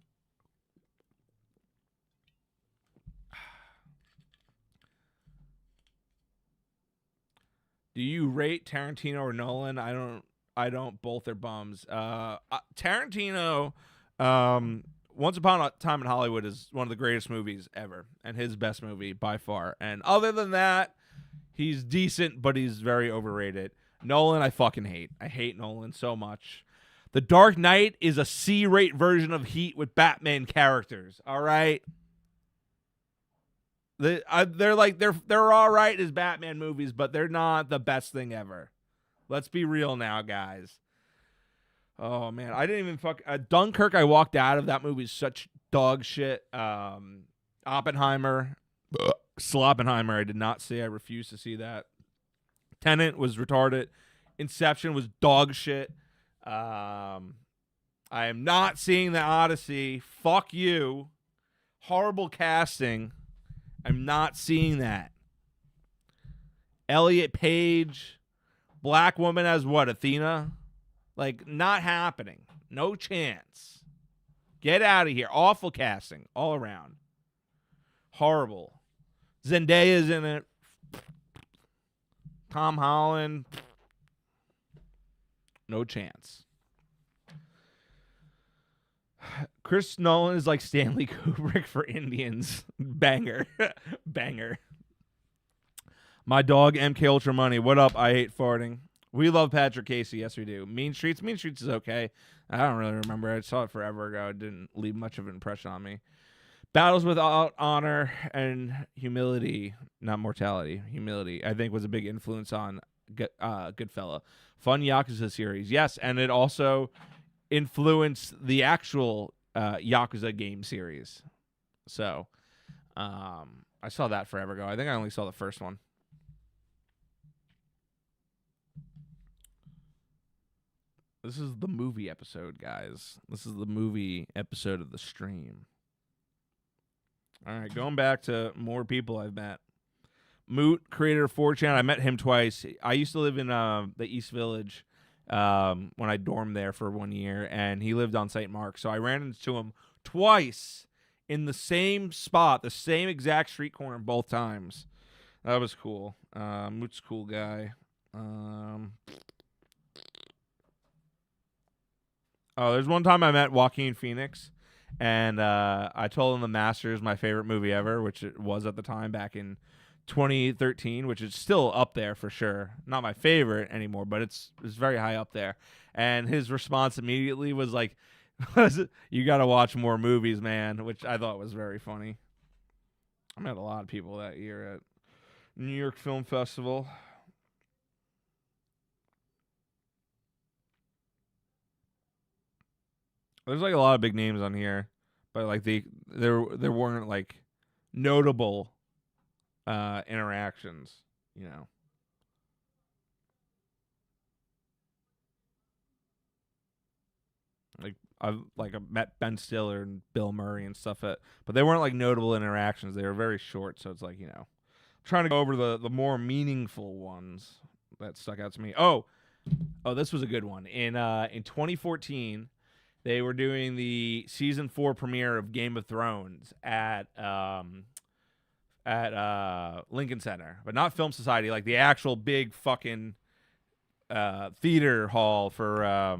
Do you rate Tarantino or Nolan? I don't. Both are bums. Tarantino, Once Upon a Time in Hollywood is one of the greatest movies ever, and his best movie by far. And other than that, he's decent, but he's very overrated. Nolan, I fucking hate. I hate Nolan so much. The Dark Knight is a C-rate version of Heat with Batman characters. All right. They're all right as Batman movies, but they're not the best thing ever. Let's be real now, guys. Oh man, I didn't even Dunkirk. I walked out of that movie such dog shit. Oppenheimer, Sloppenheimer. I did not see. I refuse to see that. Tenet was retarded. Inception was dog shit. I am not seeing The Odyssey. Fuck you. Horrible casting. I'm not seeing that. Elliot Page, black woman as what? Athena? Like, not happening. No chance. Get out of here. Awful casting all around. Horrible. Zendaya's in it. Tom Holland. No chance. Chris Nolan is like Stanley Kubrick for Indians. Banger. Banger. My dog, MK Ultra Money. What up? I hate farting. We love Patrick Casey. Yes, we do. Mean Streets. Mean Streets is okay. I don't really remember. I saw it forever ago. It didn't leave much of an impression on me. Battles Without Honor and Humility. Not Mortality. Humility. I think was a big influence on Goodfella. Fun Yakuza series. Yes, and it also influenced the actual Yakuza game series. So, I saw that forever ago. I think I only saw the first one. This is the movie episode, guys. This is the movie episode of the stream. All right, going back to more people I've met. Moot, creator of 4chan. I met him twice. I used to live in the East Village when I dormed there for 1 year, and he lived on St. Mark. So I ran into him twice in the same spot, the same exact street corner both times. That was cool. Moot's a cool guy. There's one time I met Joaquin Phoenix, and I told him The Master is my favorite movie ever, which it was at the time back in 2013, which is still up there for sure. Not my favorite anymore, but it's very high up there. And his response immediately was like, "You got to watch more movies, man," which I thought was very funny. I met a lot of people that year at New York Film Festival. There's like a lot of big names on here, but like there weren't like notable interactions, you know. Like I've met Ben Stiller and Bill Murray and stuff, but they weren't like notable interactions. They were very short, so it's like, you know, trying to go over the more meaningful ones that stuck out to me. Oh, this was a good one. In 2014, they were doing the season 4 premiere of Game of Thrones at Lincoln Center, but not Film Society, like the actual big fucking theater hall for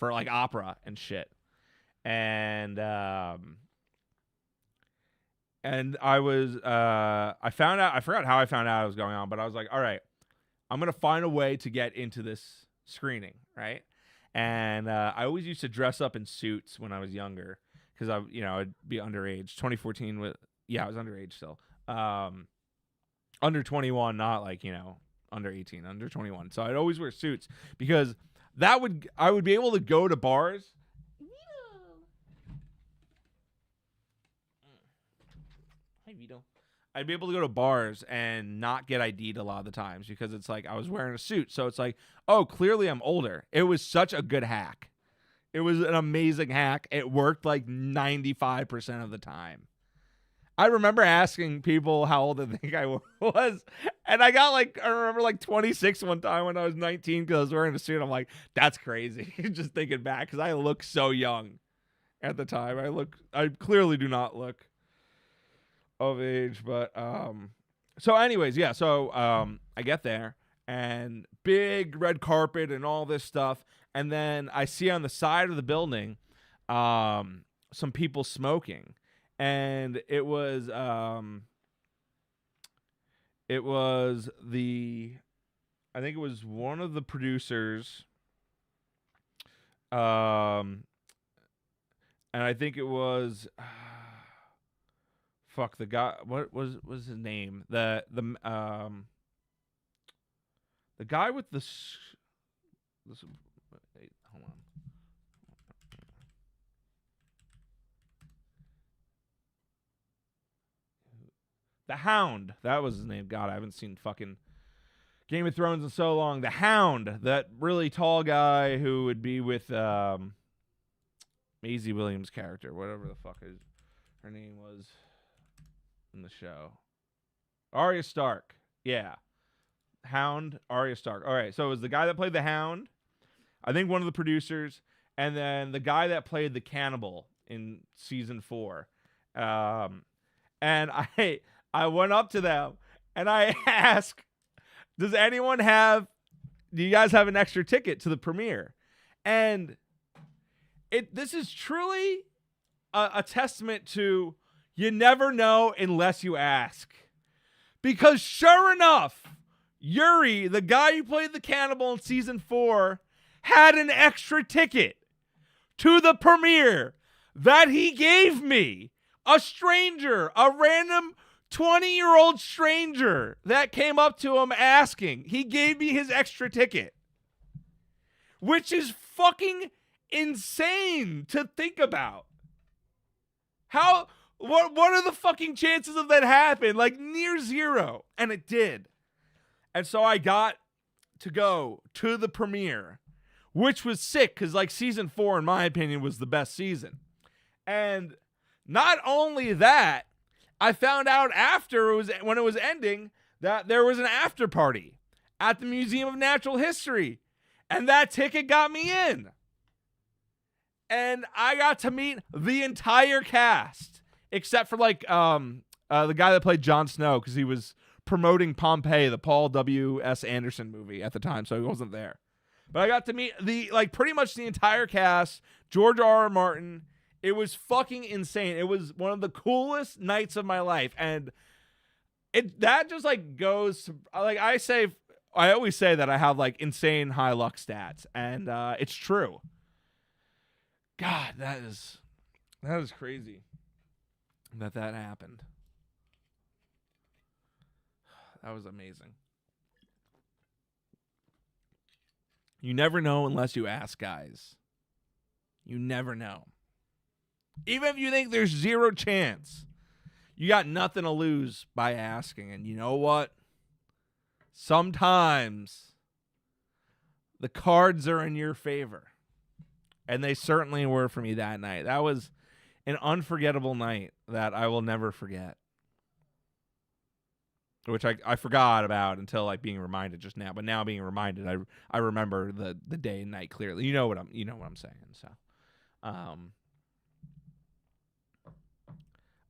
like opera and shit. And I was I found out, I forgot how I found out it was going on, but I was like, all right, I'm going to find a way to get into this screening, right? And I always used to dress up in suits when I was younger because I'd be underage. 2014 I was underage still. Under 21, not like, under 18, under 21. So I'd always wear suits because I would be able to go to bars. Hi, Vito. I'd be able to go to bars and not get ID'd a lot of the times because it's like I was wearing a suit. So it's like, oh, clearly I'm older. It was such a good hack. It was an amazing hack. It worked like 95% of the time. I remember asking people how old they think I was, and I remember like 26 one time when I was 19 because I was wearing a suit. I'm like, that's crazy. Just thinking back because I look so young at the time. I clearly do not look of age, but so anyways, yeah, so I get there and big red carpet and all this stuff, and then I see on the side of the building some people smoking. And it was I think it was one of the producers, and I think it was the guy. What was his name? The guy with wait, hold on. The Hound. That was his name. God, I haven't seen fucking Game of Thrones in so long. The Hound. That really tall guy who would be with Maisie Williams' character. Whatever the fuck her name was in the show. Arya Stark. Yeah. Hound, Arya Stark. All right, so it was the guy that played the Hound. I think one of the producers. And then the guy that played the cannibal in season 4. And I went up to them and I asked, do you guys have an extra ticket to the premiere? And this is truly a testament to you never know unless you ask. Because sure enough, Yuri, the guy who played the cannibal in season 4, had an extra ticket to the premiere that he gave me. A stranger, a random 20-year-old stranger that came up to him asking. He gave me his extra ticket. Which is fucking insane to think about. What are the fucking chances of that happening? Like near zero. And it did. And so I got to go to the premiere, which was sick because like season 4, in my opinion, was the best season. And not only that, I found out when it was ending that there was an after party at the Museum of Natural History, and that ticket got me in. And I got to meet the entire cast, except for the guy that played Jon Snow, because he was promoting Pompeii, the Paul W.S. Anderson movie at the time, so he wasn't there. But I got to meet pretty much the entire cast, George R.R. Martin. It was fucking insane. It was one of the coolest nights of my life. And that just goes to, I always say that I have insane high luck stats, and it's true. God, that is crazy that happened. That was amazing. You never know unless you ask, guys. You never know. Even if you think there's zero chance, you got nothing to lose by asking. And you know what? Sometimes the cards are in your favor. And they certainly were for me that night. That was an unforgettable night that I will never forget. Which I forgot about until being reminded just now. But now being reminded, I remember the day and night clearly. You know what I'm saying. So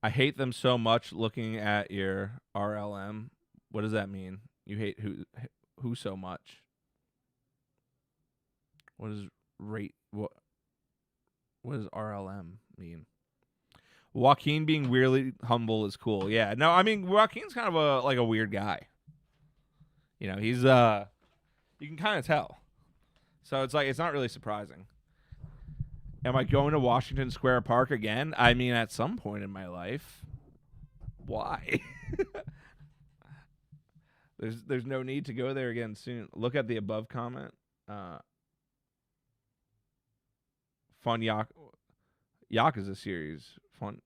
I hate them so much looking at your RLM. What does that mean? You hate who so much? What does RLM mean? Joaquin being weirdly humble is cool. Yeah. No, I mean Joaquin's kind of a weird guy. He's You can kind of tell. So it's like, it's not really surprising. Am I going to Washington Square Park again? I mean, at some point in my life. Why? There's no need to go there again soon. Look at the above comment. Fun Yakuza series. Fun.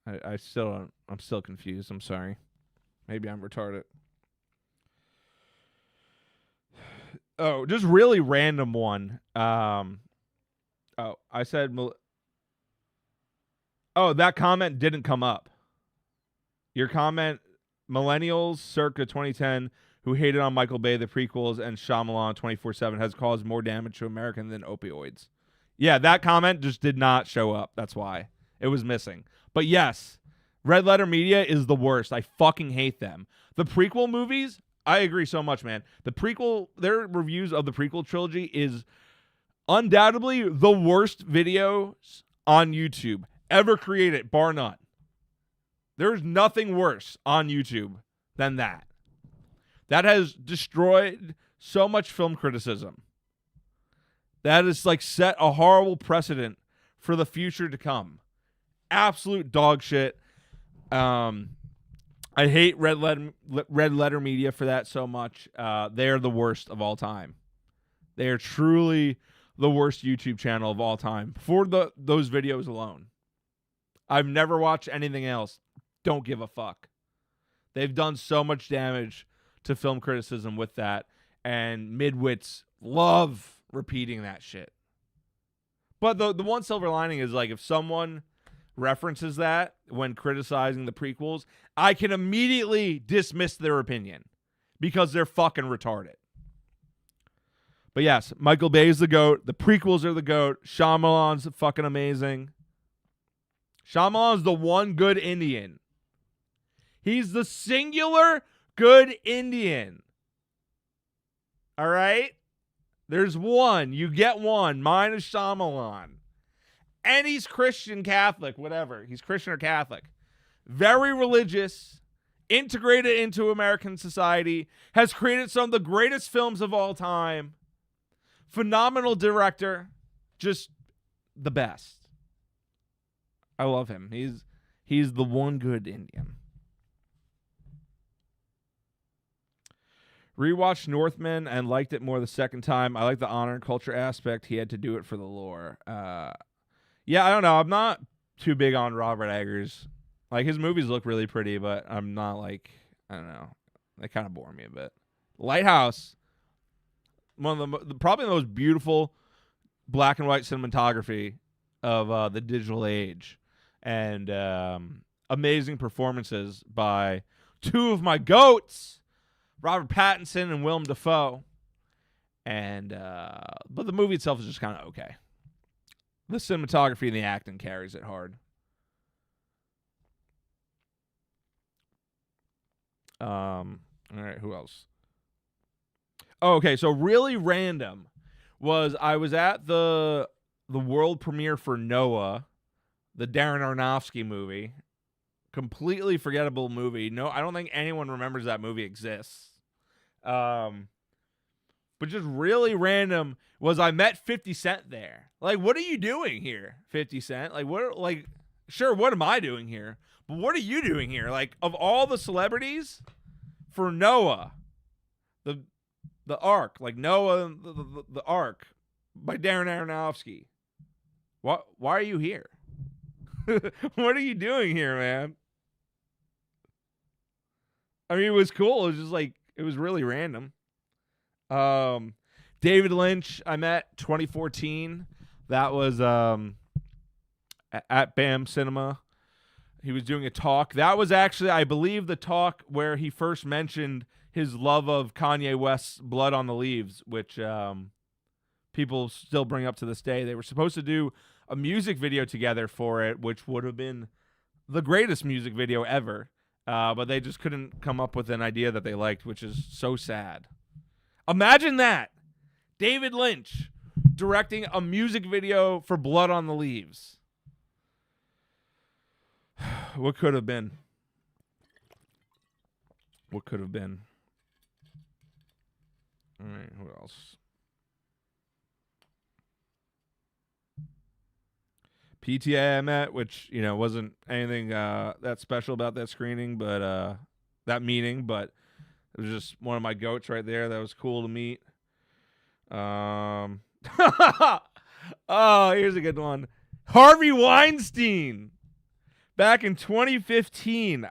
I'm still confused. I'm sorry. Maybe I'm retarded. Oh, just really random one. I said. Oh, that comment didn't come up. Your comment, millennials circa 2010 who hated on Michael Bay, the prequels, and Shyamalan 24/7 has caused more damage to America than opioids. Yeah, that comment just did not show up. That's why. It was missing. But yes, Red Letter Media is the worst. I fucking hate them. The prequel movies, I agree so much, man. Their reviews of the prequel trilogy is undoubtedly the worst videos on YouTube ever created, bar none. There's nothing worse on YouTube than that. That has destroyed so much film criticism. That has like set a horrible precedent for the future to come. Absolute dog shit. I hate Red Letter Media for that so much. They are the worst of all time. They are truly the worst YouTube channel of all time for those videos alone. I've never watched anything else. Don't give a fuck. They've done so much damage to film criticism with that, and midwits love repeating that shit. But the one silver lining is, like, if someone references that when criticizing the prequels, I can immediately dismiss their opinion because they're fucking retarded. But yes, Michael Bay's the GOAT. The prequels are the GOAT. Shyamalan's fucking amazing. Shyamalan's the one good Indian. He's the singular good Indian. All right? There's one. You get one. Mine is Shyamalan. And he's Christian, Catholic, whatever. He's Christian or Catholic. Very religious. Integrated into American society. Has created some of the greatest films of all time. Phenomenal director. Just the best. I love him. He's the one good Indian. Rewatched Northman and liked it more the second time. I like the honor and culture aspect. He had to do it for the lore. Yeah, I don't know. I'm not too big on Robert Eggers. Like, his movies look really pretty, but I'm not like, I don't know. They kind of bore me a bit. Lighthouse, one of probably the most beautiful black and white cinematography of the digital age. And amazing performances by two of my GOATs, Robert Pattinson and Willem Dafoe. And but the movie itself is just kind of okay. The cinematography and the acting carries it hard. All right, who else? Oh, okay, so really random was I was at the world premiere for Noah, the Darren Aronofsky movie. Completely forgettable movie. No, I don't think anyone remembers that movie exists. But just really random was I met 50 Cent there. Like, what are you doing here, 50 Cent? Like, what? Like, sure, what am I doing here? But what are you doing here? Like, of all the celebrities, for Noah, the Ark, like Noah, the Ark by Darren Aronofsky. Why are you here? What are you doing here, man? I mean, it was cool. It was just like, it was really random. David Lynch, I met 2014. That was at BAM Cinema. He was doing a talk. That was actually, I believe, the talk where he first mentioned his love of Kanye West's Blood on the Leaves, which people still bring up to this day. They were supposed to do a music video together for it, which would have been the greatest music video ever. But they just couldn't come up with an idea that they liked, which is so sad. Imagine that. David Lynch directing a music video for Blood on the Leaves. What could have been? What could have been? else? PTA I met, which, you know, wasn't anything that special about that screening, but that meeting, but it was just one of my goats right there. That was cool to meet. Oh, here's a good one. Harvey Weinstein. Back in 2015.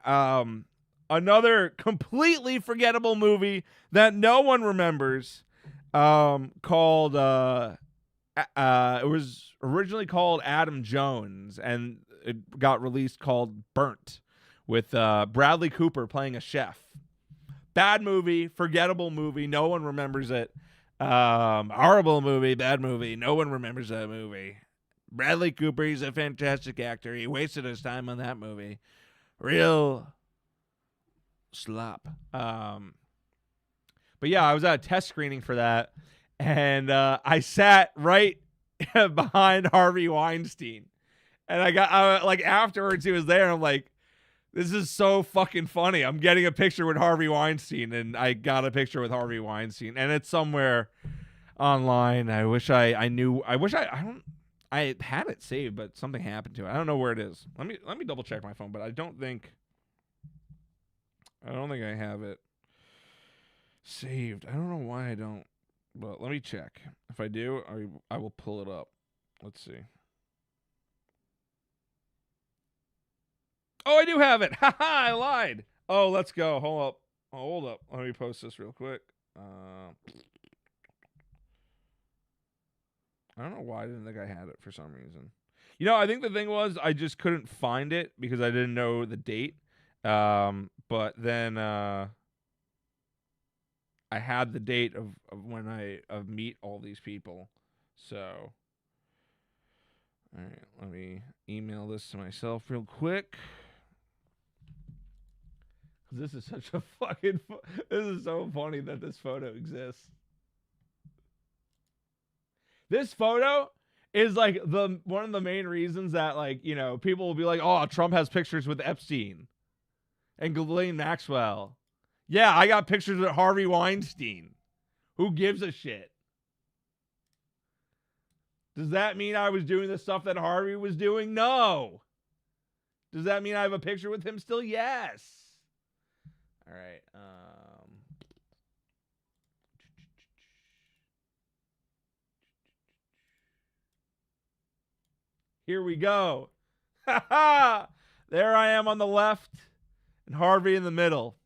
Another completely forgettable movie that no one remembers. Called it was originally called Adam Jones, and it got released called Burnt, with Bradley Cooper playing a chef. Bad movie, forgettable movie, no one remembers it. Horrible movie, bad movie, no one remembers that movie. Bradley Cooper, he's a fantastic actor. He wasted his time on that movie. Real slop. But yeah, I was at a test screening for that, and I sat right behind Harvey Weinstein, and like afterwards he was there, and I'm like, this is so fucking funny. I'm getting a picture with Harvey Weinstein, and I got a picture with Harvey Weinstein, and it's somewhere online. I wish I had it saved, but something happened to it. I don't know where it is. Let me double check my phone, but I don't think I have it saved. I don't know why I don't, but let me check. If I do, I will pull it up. Let's see. Oh, I do have it. Haha, I lied. Oh, let's go. Hold up. Let me post this real quick. I don't know why I didn't think I had it for some reason. You know, I think the thing was I just couldn't find it because I didn't know the date. But then I had the date of when I meet all these people. So, all right, let me email this to myself real quick. This is such a fucking. This is so funny that this photo exists. This photo is like one of the main reasons that, like, you know, people will be like, oh, Trump has pictures with Epstein and Ghislaine Maxwell. Yeah, I got pictures with Harvey Weinstein. Who gives a shit? Does that mean I was doing the stuff that Harvey was doing? No. Does that mean I have a picture with him still? Yes. All right. Here we go. There I am on the left and Harvey in the middle.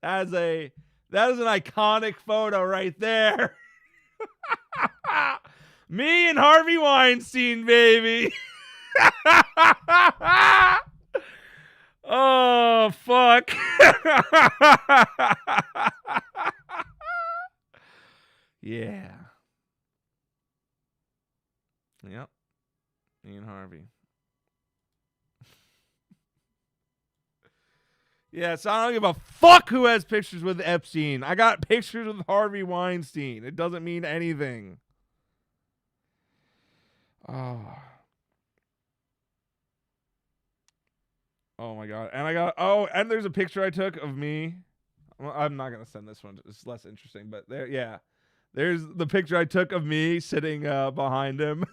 That is an iconic photo right there. Me and Harvey Weinstein, baby. Oh, fuck. Yeah. Yep. Me and Harvey. Yeah, so I don't give a fuck who has pictures with Epstein. I got pictures with Harvey Weinstein. It doesn't mean anything. Oh. Oh my god. And there's a picture I took of me. Well, I'm not going to send this one. It's less interesting, but there, yeah. There's the picture I took of me sitting behind him.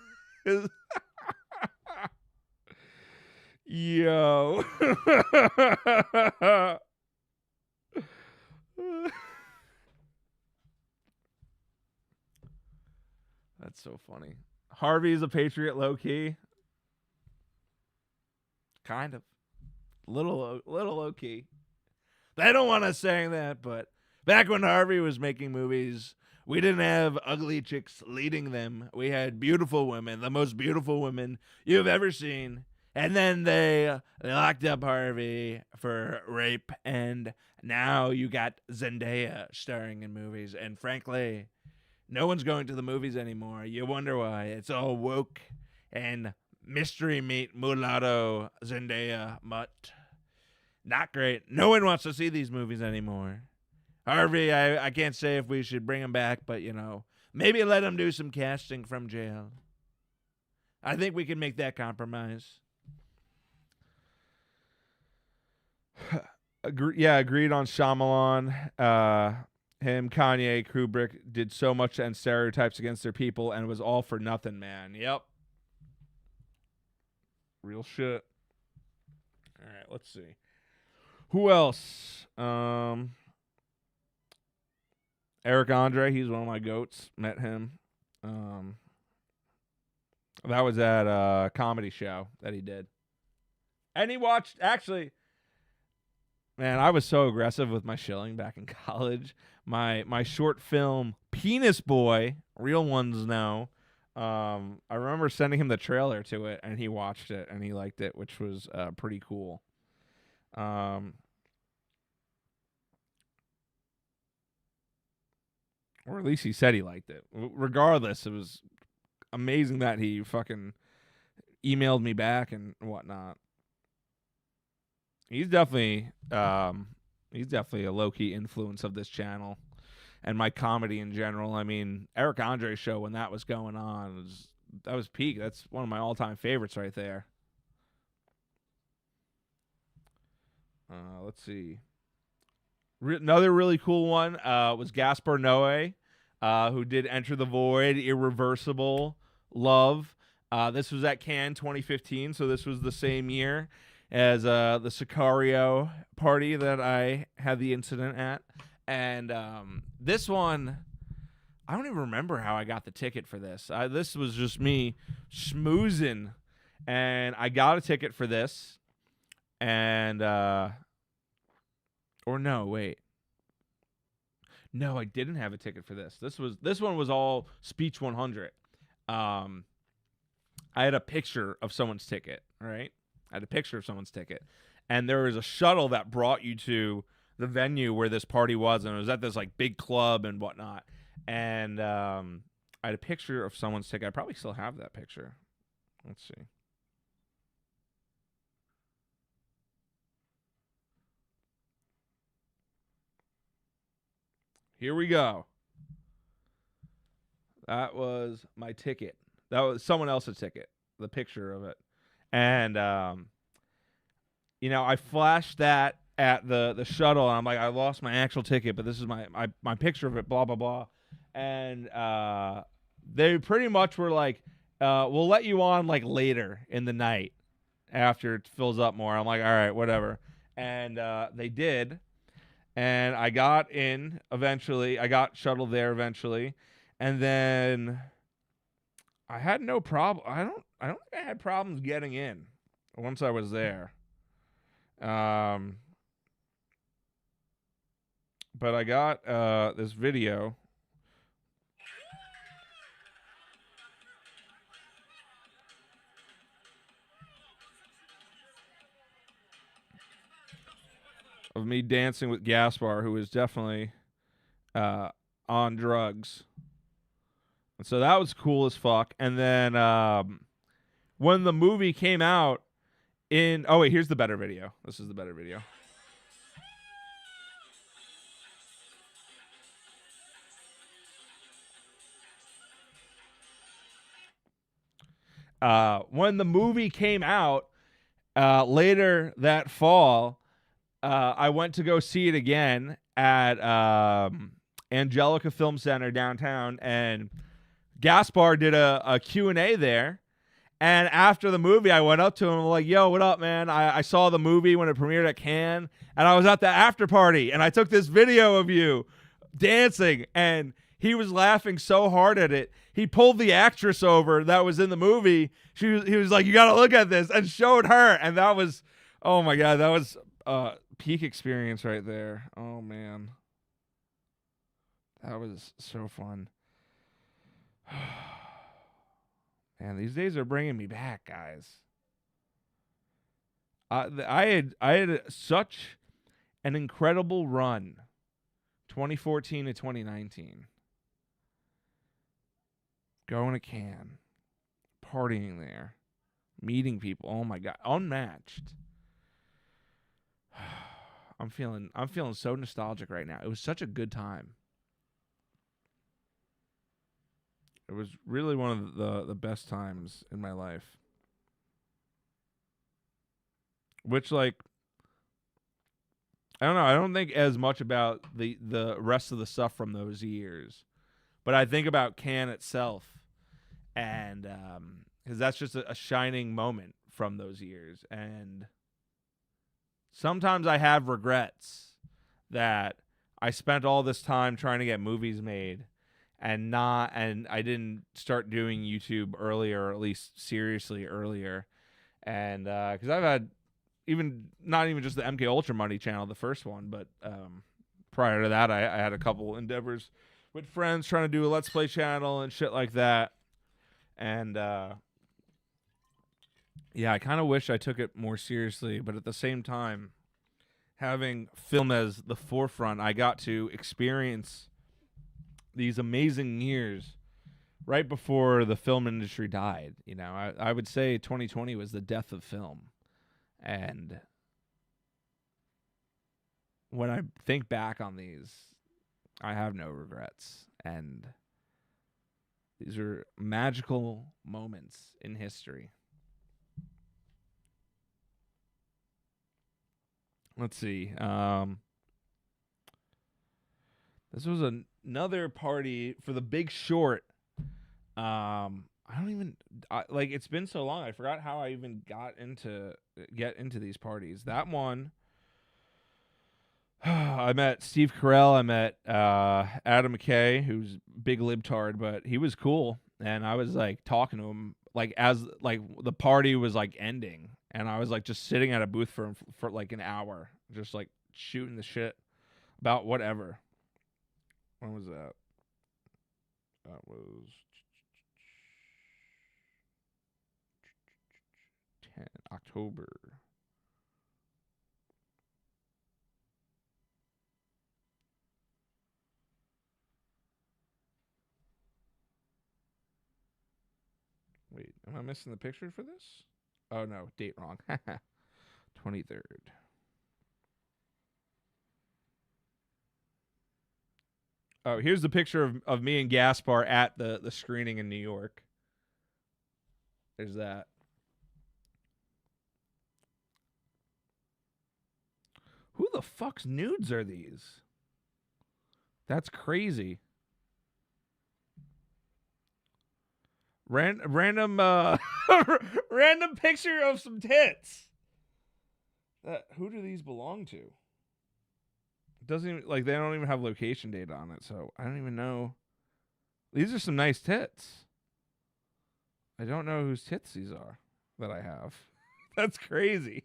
Yo. That's so funny. Harvey's a patriot, low key. Kind of. Little low key. They don't want us saying that, but back when Harvey was making movies, we didn't have ugly chicks leading them. We had beautiful women, the most beautiful women you've ever seen. And then they locked up Harvey for rape, and now you got Zendaya starring in movies. And frankly, no one's going to the movies anymore. You wonder why. It's all woke and mystery meat mulatto Zendaya mutt. Not great. No one wants to see these movies anymore. Harvey, I can't say if we should bring him back, but, you know, maybe let him do some casting from jail. I think we can make that compromise. Agreed on Shyamalan. him, Kanye, Kubrick did so much to end stereotypes against their people, and it was all for nothing, man. Yep. Real shit. All right, let's see. Who else? Eric Andre, he's one of my goats. Met him. That was at a comedy show that he did. And he watched, actually, man, I was so aggressive with my shilling back in college. My short film, Penis Boy, real ones know. I remember sending him the trailer to it, and he watched it, and he liked it, which was pretty cool. Or at least he said he liked it. Regardless, it was amazing that he fucking emailed me back and whatnot. He's definitely a low-key influence of this channel and my comedy in general. I mean, Eric Andre's show, when that was going on, that was peak. That's one of my all-time favorites right there. Let's see. Another really cool one was Gaspar Noé, who did Enter the Void, Irreversible, Love. This was at Cannes 2015, so this was the same year as the Sicario party that I had the incident at. And this one, I don't even remember how I got the ticket for this. This was just me schmoozing, and I got a ticket for this. And or no, wait. No, I didn't have a ticket for this. This one was all Speech 100. I had a picture of someone's ticket, right? I had a picture of someone's ticket. And there was a shuttle that brought you to the venue where this party was, and it was at this like big club and whatnot. And I had a picture of someone's ticket. I probably still have that picture. Let's see. Here we go. That was my ticket. That was someone else's ticket, the picture of it. And, I flashed that at the shuttle, and I'm like, I lost my actual ticket, but this is my picture of it, blah, blah, blah. And they pretty much were like, we'll let you on, like, later in the night after it fills up more. I'm like, all right, whatever. And they did. And I got in eventually. I got shuttled there eventually. And then I had no problem. I don't think I had problems getting in once I was there. But I got this video. Of me dancing with Gaspar, who was definitely on drugs. And so that was cool as fuck. And then when the movie came out oh wait, here's the better video. This is the better video. When the movie came out later that fall, I went to go see it again at Angelica Film Center downtown, and Gaspar did a Q&A there. And after the movie, I went up to him and like, yo, what up, man? I saw the movie when it premiered at Cannes, and I was at the after party, and I took this video of you dancing, and he was laughing so hard at it. He pulled the actress over that was in the movie. He was like, you got to look at this, and showed her. And that was, oh my God, that was peak experience right there. Oh, man. That was so fun. Man, these days are bringing me back, guys. I had such an incredible run, 2014 to 2019. Going to Cannes, partying there, meeting people. Oh my God, unmatched. I'm feeling so nostalgic right now. It was such a good time. It was really one of the best times in my life. Which, like, I don't know. I don't think as much about the rest of the stuff from those years, but I think about Can itself, and because that's just a shining moment from those years, and sometimes I have regrets that I spent all this time trying to get movies made and I didn't start doing YouTube earlier, or at least seriously earlier. And because I've had even not even just the MK Ultra Money channel, the first one, but prior to that, I had a couple endeavors with friends trying to do a Let's Play channel and shit like that. And yeah, I kind of wish I took it more seriously, but at the same time, having film as the forefront, I got to experience these amazing years right before the film industry died. You know, I would say 2020 was the death of film. And when I think back on these, I have no regrets. And these are magical moments in history. Let's see. This was another party for The Big Short. I don't even like. It's been so long. I forgot how I even get into these parties. That one, I met Steve Carell. I met Adam McKay, who's big libtard, but he was cool. And I was like talking to him like as like the party was like ending, and I was like just sitting at a booth for like an hour, just like shooting the shit about whatever. When was that? That was 10 October. Wait, am I missing the picture for this? Oh no, date wrong. 23rd. Oh, here's the picture of me and Gaspar at the screening in New York. There's that. Who the fuck's nudes are these? That's crazy. Random random picture of some tits. Who do these belong to? It doesn't even like they don't even have location data on it, so I don't even know. These are some nice tits. I don't know whose tits these are that I have. That's crazy.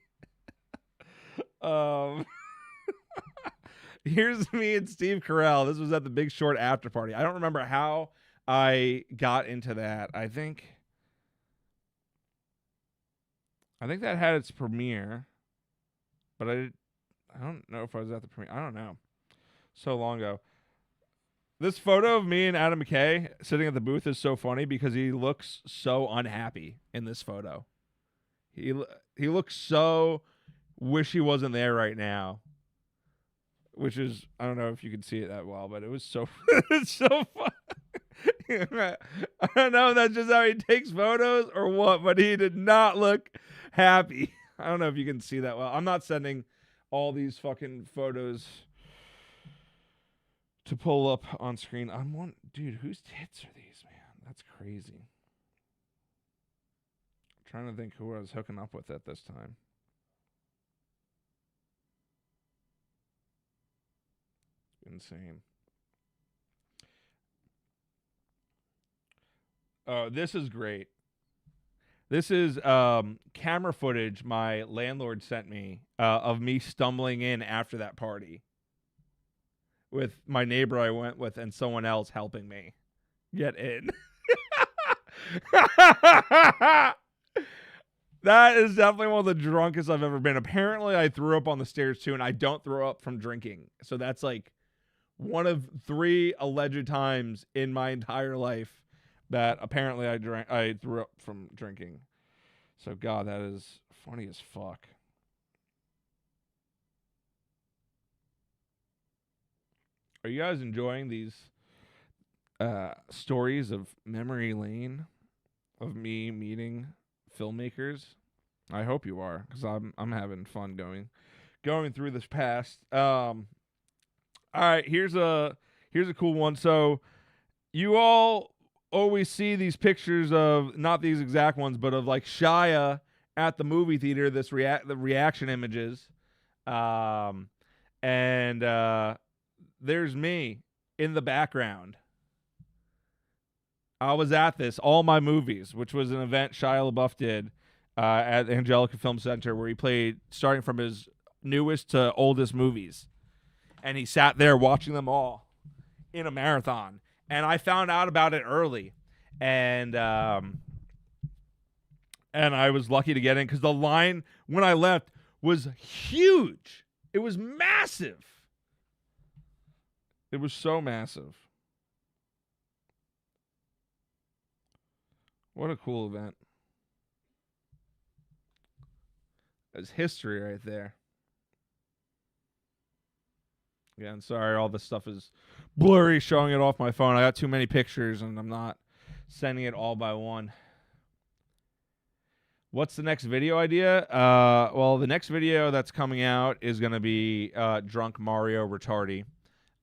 Um Here's me and Steve Carell. This was at the Big Short after party. I don't remember how I got into that. I think that had its premiere, but I don't know if I was at the premiere. I don't know. So long ago. This photo of me and Adam McKay sitting at the booth is so funny because he looks so unhappy in this photo. He looks so wish he wasn't there right now. Which is, I don't know if you can see it that well, but it was so it's so fun. I don't know if that's just how he takes photos or what, but he did not look happy. I don't know if you can see that well. I'm not sending all these fucking photos to pull up on screen. Dude, whose tits are these, man? That's crazy. I'm trying to think who I was hooking up with at this time. Insane. Oh, this is great. This is camera footage my landlord sent me of me stumbling in after that party with my neighbor I went with and someone else helping me get in. That is definitely one of the drunkest I've ever been. Apparently, I threw up on the stairs too, and I don't throw up from drinking. So that's like one of 3 alleged times in my entire life that apparently I threw up from drinking. So God, that is funny as fuck. Are you guys enjoying these stories of memory lane of me meeting filmmakers? I hope you are, because I'm having fun going through this past. All right, here's a cool one. So you all always see these pictures of, not these exact ones, but of like Shia at the movie theater. The reaction images, and there's me in the background. I was at this, All My Movies, which was an event Shia LaBeouf did at Angelica Film Center, where he played starting from his newest to oldest movies. And he sat there watching them all in a marathon. And I found out about it early. And I was lucky to get in, because the line when I left was huge. It was massive. It was so massive. What a cool event. That's history right there. Yeah, I'm sorry, all this stuff is blurry showing it off my phone. I got too many pictures and I'm not sending it all by one. What's the next video idea? Well, the next video that's coming out is going to be Drunk Mario Retardy.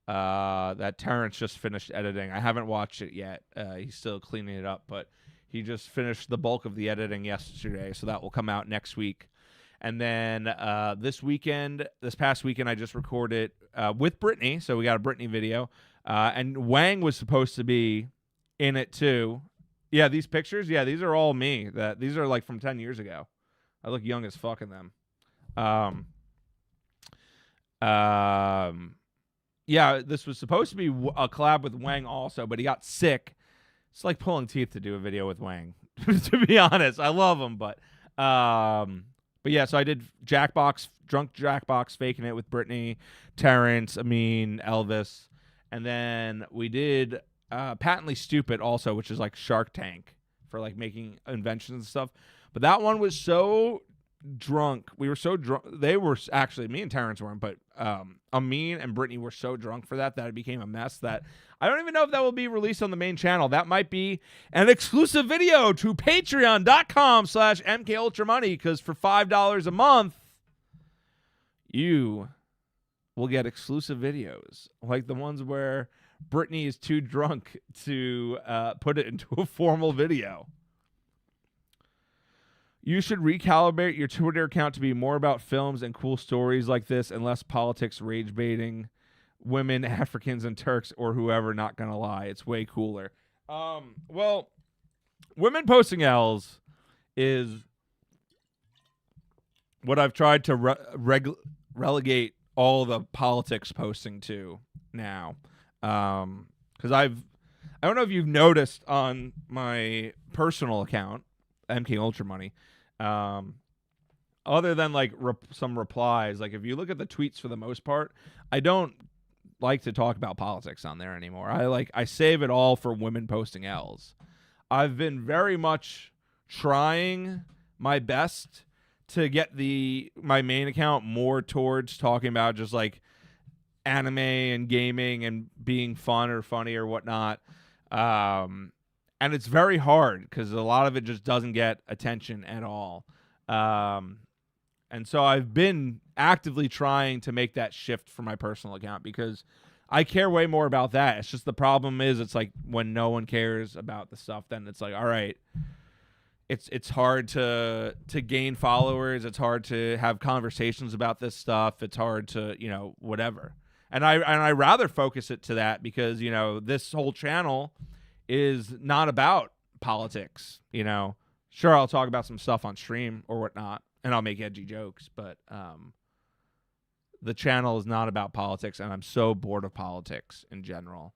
That Terrence just finished editing. I haven't watched it yet. He's still cleaning it up, but he just finished the bulk of the editing yesterday, so that will come out next week. And then this past weekend, I just recorded with Brittany, so we got a Brittany video. And Wang was supposed to be in it too. Yeah, these pictures, these are all me. These are like from 10 years ago. I look young as fuck in them. Yeah, this was supposed to be a collab with Wang also, but he got sick. It's like pulling teeth to do a video with Wang, to be honest. I love him, but yeah, so I did Drunk Jackbox, faking it with Brittany, Terrence, Amin, Elvis, and then we did Patently Stupid also, which is like Shark Tank for like making inventions and stuff. But that one was so drunk. We were so drunk. They were actually, me and Terrence weren't, but Amin and Brittany were so drunk for that it became a mess that I don't even know if that will be released on the main channel. That might be an exclusive video to patreon.com/MKUltraMoney, because for $5 a month, you will get exclusive videos like the ones where Brittany is too drunk to put it into a formal video. You should recalibrate your Twitter account to be more about films and cool stories like this and less politics, rage baiting, women, Africans, and Turks, or whoever. Not gonna lie, it's way cooler. Well, women posting L's is what I've tried to relegate all the politics posting to now. Because I don't know if you've noticed on my personal account, MK Ultra Money, other than like some replies, like if you look at the tweets, for the most part, I don't like to talk about politics on there anymore. I save it all for women posting L's. I've been very much trying my best to get my main account more towards talking about just like anime and gaming and being fun or funny or whatnot. And it's very hard because a lot of it just doesn't get attention at all. And so I've been actively trying to make that shift for my personal account because I care way more about that. It's just the problem is it's like when no one cares about the stuff, then it's like, all right, it's hard to gain followers. It's hard to have conversations about this stuff. It's hard to, whatever. And I rather focus it to that because, this whole channel is not about politics. Sure, I'll talk about some stuff on stream or whatnot, and I'll make edgy jokes, but the channel is not about politics, and I'm so bored of politics in general.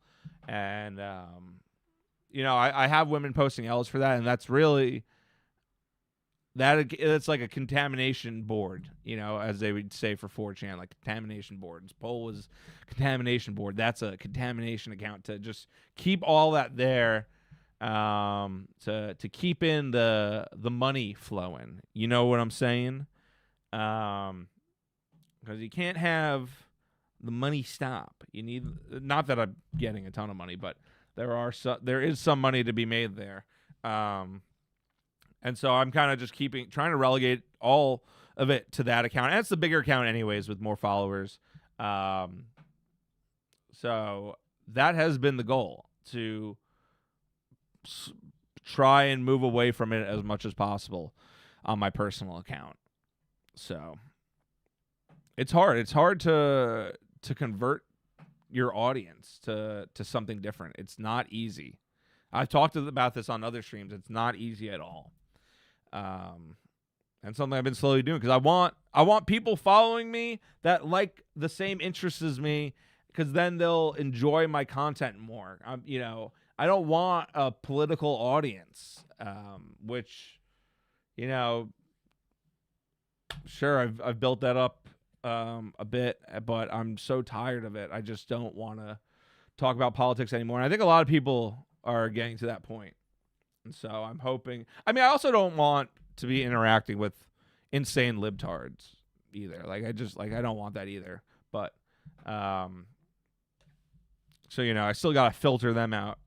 And I have women posting L's for that, and that's really it's like a contamination board, as they would say for 4chan, like contamination boards. Poll was contamination board. That's a contamination account to just keep all that there, to keep in the money flowing. You know what I'm saying? Because you can't have the money stop. You need, not that I'm getting a ton of money, but there is some money to be made there. And so I'm kind of just trying to relegate all of it to that account. And it's the bigger account anyways with more followers. So that has been the goal, to try and move away from it as much as possible on my personal account. So it's hard. It's hard to convert your audience to something different. It's not easy. I've talked about this on other streams. It's not easy at all. And something I've been slowly doing, because I want people following me that like the same interests as me, because then they'll enjoy my content more. I don't want a political audience, which, sure, I've built that up a bit, but I'm so tired of it. I just don't want to talk about politics anymore. And I think a lot of people are getting to that point. And so I'm hoping. I also don't want to be interacting with insane libtards either. I don't want that either. But so I still gotta filter them out.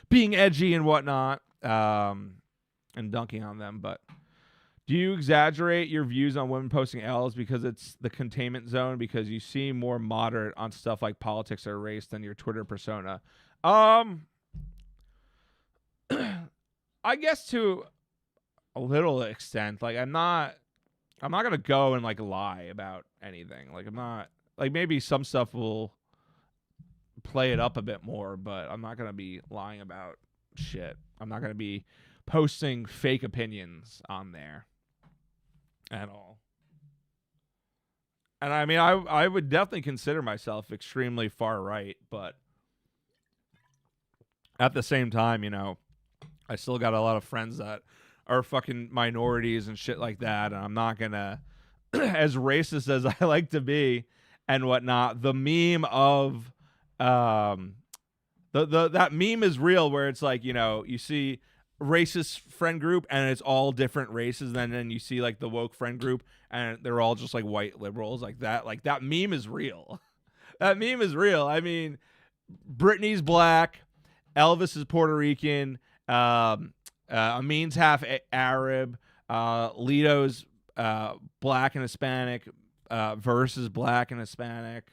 Being edgy and whatnot, and dunking on them. But do you exaggerate your views on women posting L's because it's the containment zone? Because you seem more moderate on stuff like politics or race than your Twitter persona. I guess to a little extent. I'm not gonna go and lie about anything. I'm not maybe some stuff will play it up a bit more, but I'm not gonna be lying about shit. I'm not gonna be posting fake opinions on there at all. And I would definitely consider myself extremely far right, but at the same time, I still got a lot of friends that are fucking minorities and shit like that, and I'm not gonna, as racist as I like to be and whatnot, the meme of that meme is real, where it's you see racist friend group and it's all different races, and then you see the woke friend group and they're all just white liberals that meme is real. That meme is real. Britney's black, Elvis is Puerto Rican, Amin's half Arab, Lito's black and Hispanic, Verse is black and Hispanic.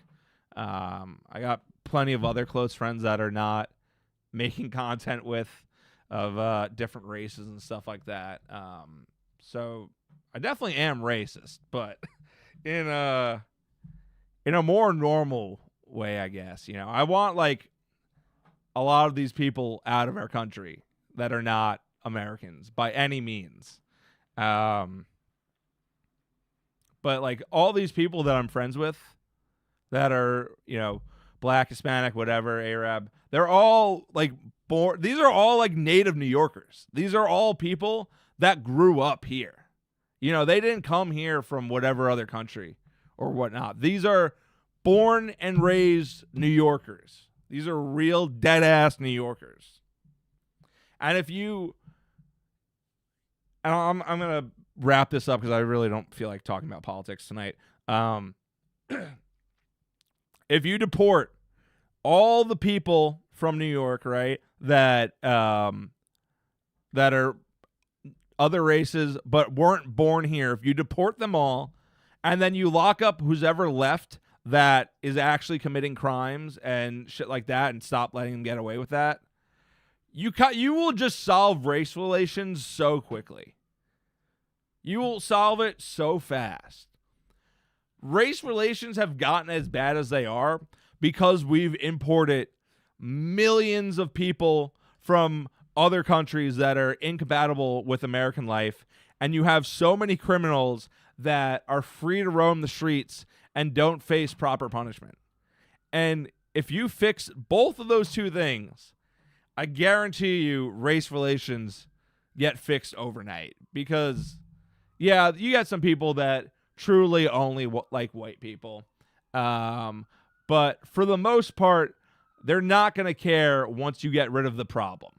I got plenty of other close friends that are not making content with of different races and stuff like that. So I definitely am racist, but in a more normal way, I guess. I want a lot of these people out of our country that are not Americans by any means. But all these people that I'm friends with that are, black, Hispanic, whatever, Arab, they're all born. These are all native New Yorkers. These are all people that grew up here. They didn't come here from whatever other country or whatnot. These are born and raised New Yorkers. These are real dead ass New Yorkers. And I'm gonna wrap this up because I really don't feel like talking about politics tonight. If you deport all the people from New York, right, that are other races but weren't born here, if you deport them all, and then you lock up who's ever left that is actually committing crimes and shit like that, and stop letting them get away with that, you will just solve race relations so quickly. You will solve it so fast. Race relations have gotten as bad as they are because we've imported millions of people from other countries that are incompatible with American life, and you have so many criminals that are free to roam the streets and don't face proper punishment. And if you fix both of those two things, I guarantee you race relations get fixed overnight. Because, yeah, you got some people that truly only like white people. But for the most part, they're not going to care once you get rid of the problem.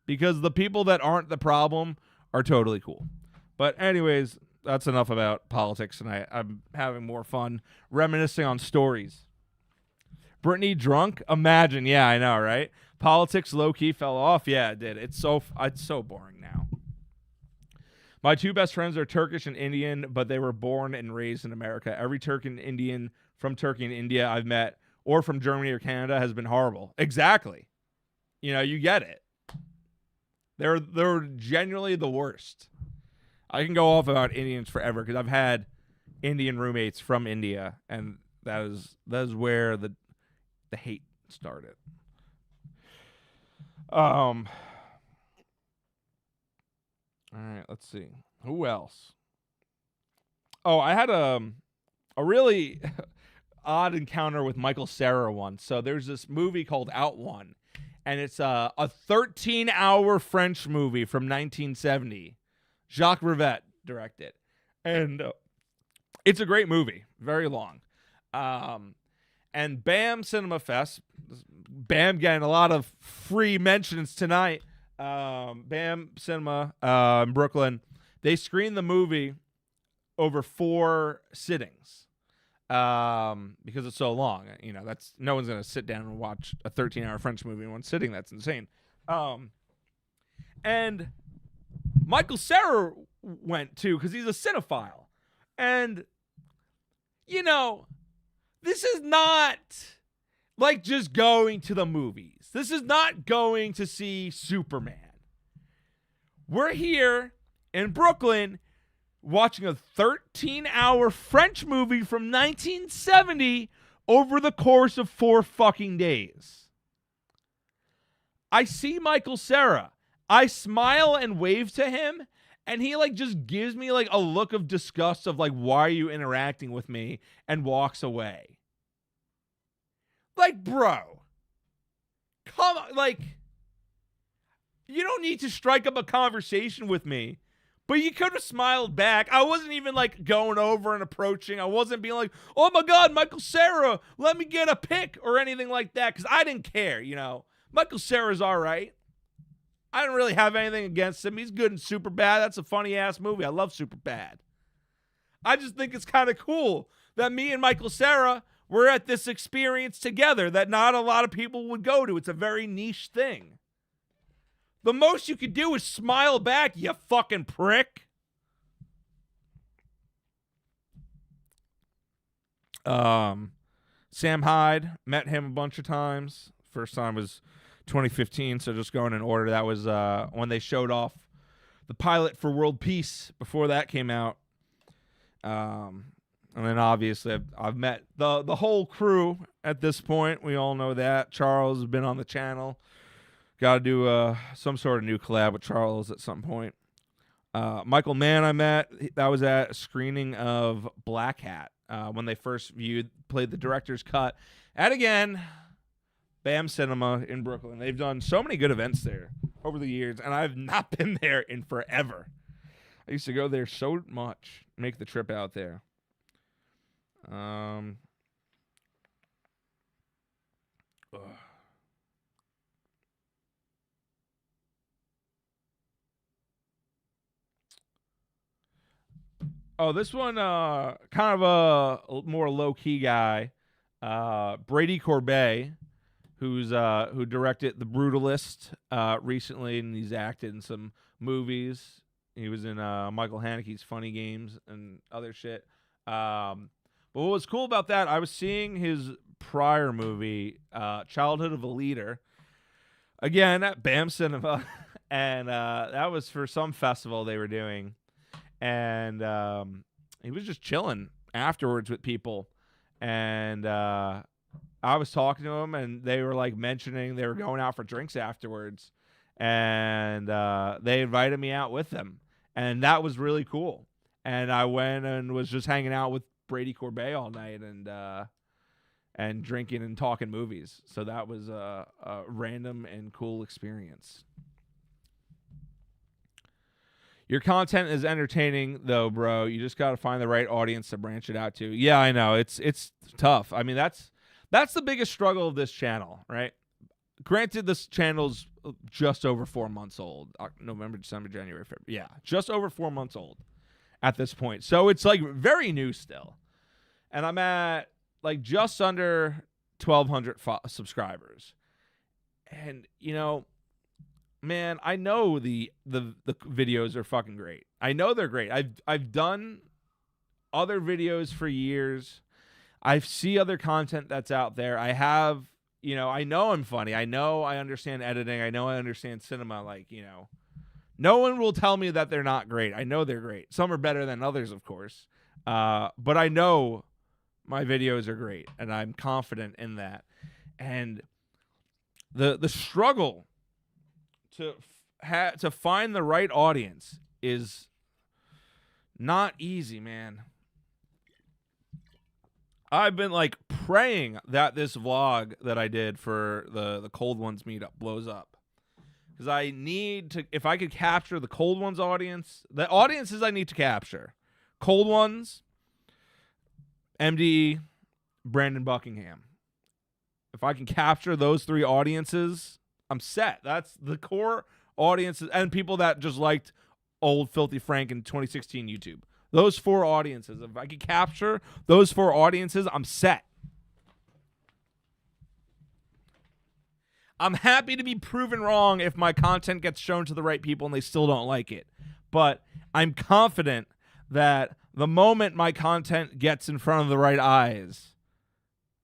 Because the people that aren't the problem are totally cool. But anyways, that's enough about politics tonight. I'm having more fun reminiscing on stories. Brittany drunk? Imagine. Yeah, I know, right? Politics low-key fell off. Yeah, it did. It's so boring now. My two best friends are Turkish and Indian, but they were born and raised in America. Every Turk and Indian from Turkey and India I've met, or from Germany or Canada, has been horrible. Exactly. You get it. They're genuinely the worst. I can go off about Indians forever because I've had Indian roommates from India, and that is where the hate started. All right, let's see. Who else? Oh, I had a really odd encounter with Michael Cera once. So there's this movie called Out One, and it's a 13-hour French movie from 1970. Jacques Rivette directed, and it's a great movie, very long. And BAM Cinema Fest, BAM getting a lot of free mentions tonight. BAM Cinema in Brooklyn, they screened the movie over 4 sittings because it's so long. That's no one's gonna sit down and watch a 13-hour French movie in one sitting. That's insane. And Michael Cera went too because he's a cinephile, and this is not like just going to the movies. This is not going to see Superman. We're here in Brooklyn watching a 13-hour French movie from 1970 over the course of 4 fucking days. I see Michael Cera. I smile and wave to him, and he just gives me a look of disgust of why are you interacting with me, and walks away. Bro, come on, you don't need to strike up a conversation with me, but you could have smiled back. I wasn't even going over and approaching. I wasn't being like, oh my God, Michael Cera, let me get a pic or anything like that, because I didn't care, Michael Cera's all right. I don't really have anything against him. He's good in Superbad. That's a funny-ass movie. I love Superbad. I just think it's kind of cool that me and Michael Cera were at this experience together that not a lot of people would go to. It's a very niche thing. The most you could do is smile back, you fucking prick. Sam Hyde, met him a bunch of times. First time was 2015, so just going in order. That was when they showed off the pilot for World Peace before that came out. And then obviously I've met the whole crew at this point. We all know that. Charles has been on the channel. Got to do some sort of new collab with Charles at some point. Michael Mann I met. That was at a screening of Black Hat when they first played the director's cut. And again, BAM Cinema in Brooklyn. They've done so many good events there over the years, and I've not been there in forever. I used to go there so much, make the trip out there. Oh, this one, kind of a more low-key guy, Brady Corbet, who directed The Brutalist recently, and he's acted in some movies. He was in Michael Haneke's Funny Games and other shit. But what was cool about that, I was seeing his prior movie, Childhood of a Leader, again at BAM Cinema, and that was for some festival they were doing. And he was just chilling afterwards with people. And I was talking to him, and they were mentioning they were going out for drinks afterwards. And they invited me out with them. And that was really cool. And I went and was just hanging out with Brady Corbet all night and drinking and talking movies. So that was a random and cool experience. Your content is entertaining, though, bro. You just got to find the right audience to branch it out to. Yeah, I know. It's tough. I mean, that's the biggest struggle of this channel, right? Granted, this channel's just over 4 months old. November, December, January, February. Yeah, just over 4 months old at this point. So it's very new still. And I'm at just under 1,200 subscribers. And, man, I know the videos are fucking great. I know they're great. I've done other videos for years. I see other content that's out there. I have, I know I'm funny. I know I understand editing. I know I understand cinema. Like, no one will tell me that they're not great. I know they're great. Some are better than others, of course. But I know my videos are great, and I'm confident in that. And the struggle to find the right audience is not easy, man. I've been like praying that this vlog that I did for the Cold Ones meetup blows up. Because I need to, if I could capture the Cold Ones audience, the audiences I need to capture: Cold Ones, MDE, Brandon Buckingham. If I can capture those three audiences, I'm set. That's the core audiences, and people that just liked old Filthy Frank in 2016 YouTube. Those four audiences. If I could capture those four audiences, I'm set. I'm happy to be proven wrong if my content gets shown to the right people and they still don't like it. But I'm confident that the moment my content gets in front of the right eyes,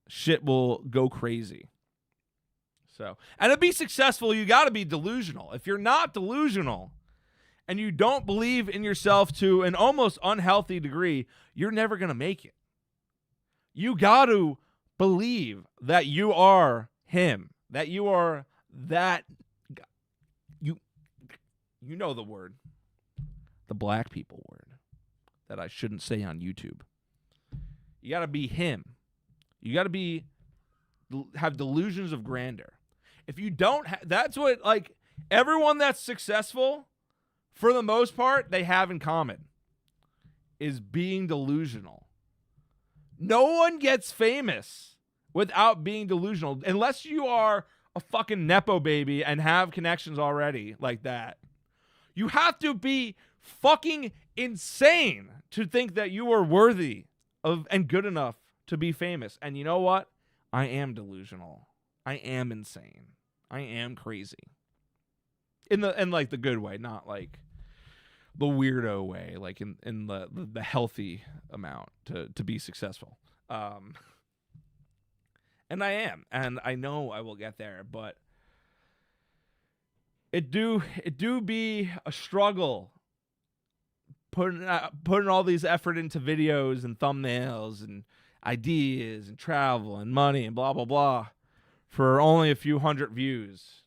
shit will go crazy. So, and to be successful, you got to be delusional. If you're not delusional and you don't believe in yourself to an almost unhealthy degree, you're never going to make it. You got to believe that you are him, that you are that. You know the word, the black people word that I shouldn't say on YouTube. You got to be him. You got to have delusions of grandeur. If you don't, that's what, like, everyone that's successful, for the most part, they have in common is being delusional. No one gets famous without being delusional, unless you are a fucking Nepo baby and have connections already like that. You have to be fucking insane to think that you are worthy of and good enough to be famous. And you know what? I am delusional. I am insane. I am crazy. In like the good way, not like the weirdo way, like in the healthy amount to be successful. And I am, and I know I will get there, but it do be a struggle putting all these effort into videos and thumbnails and ideas and travel and money and blah blah blah for only a few hundred views.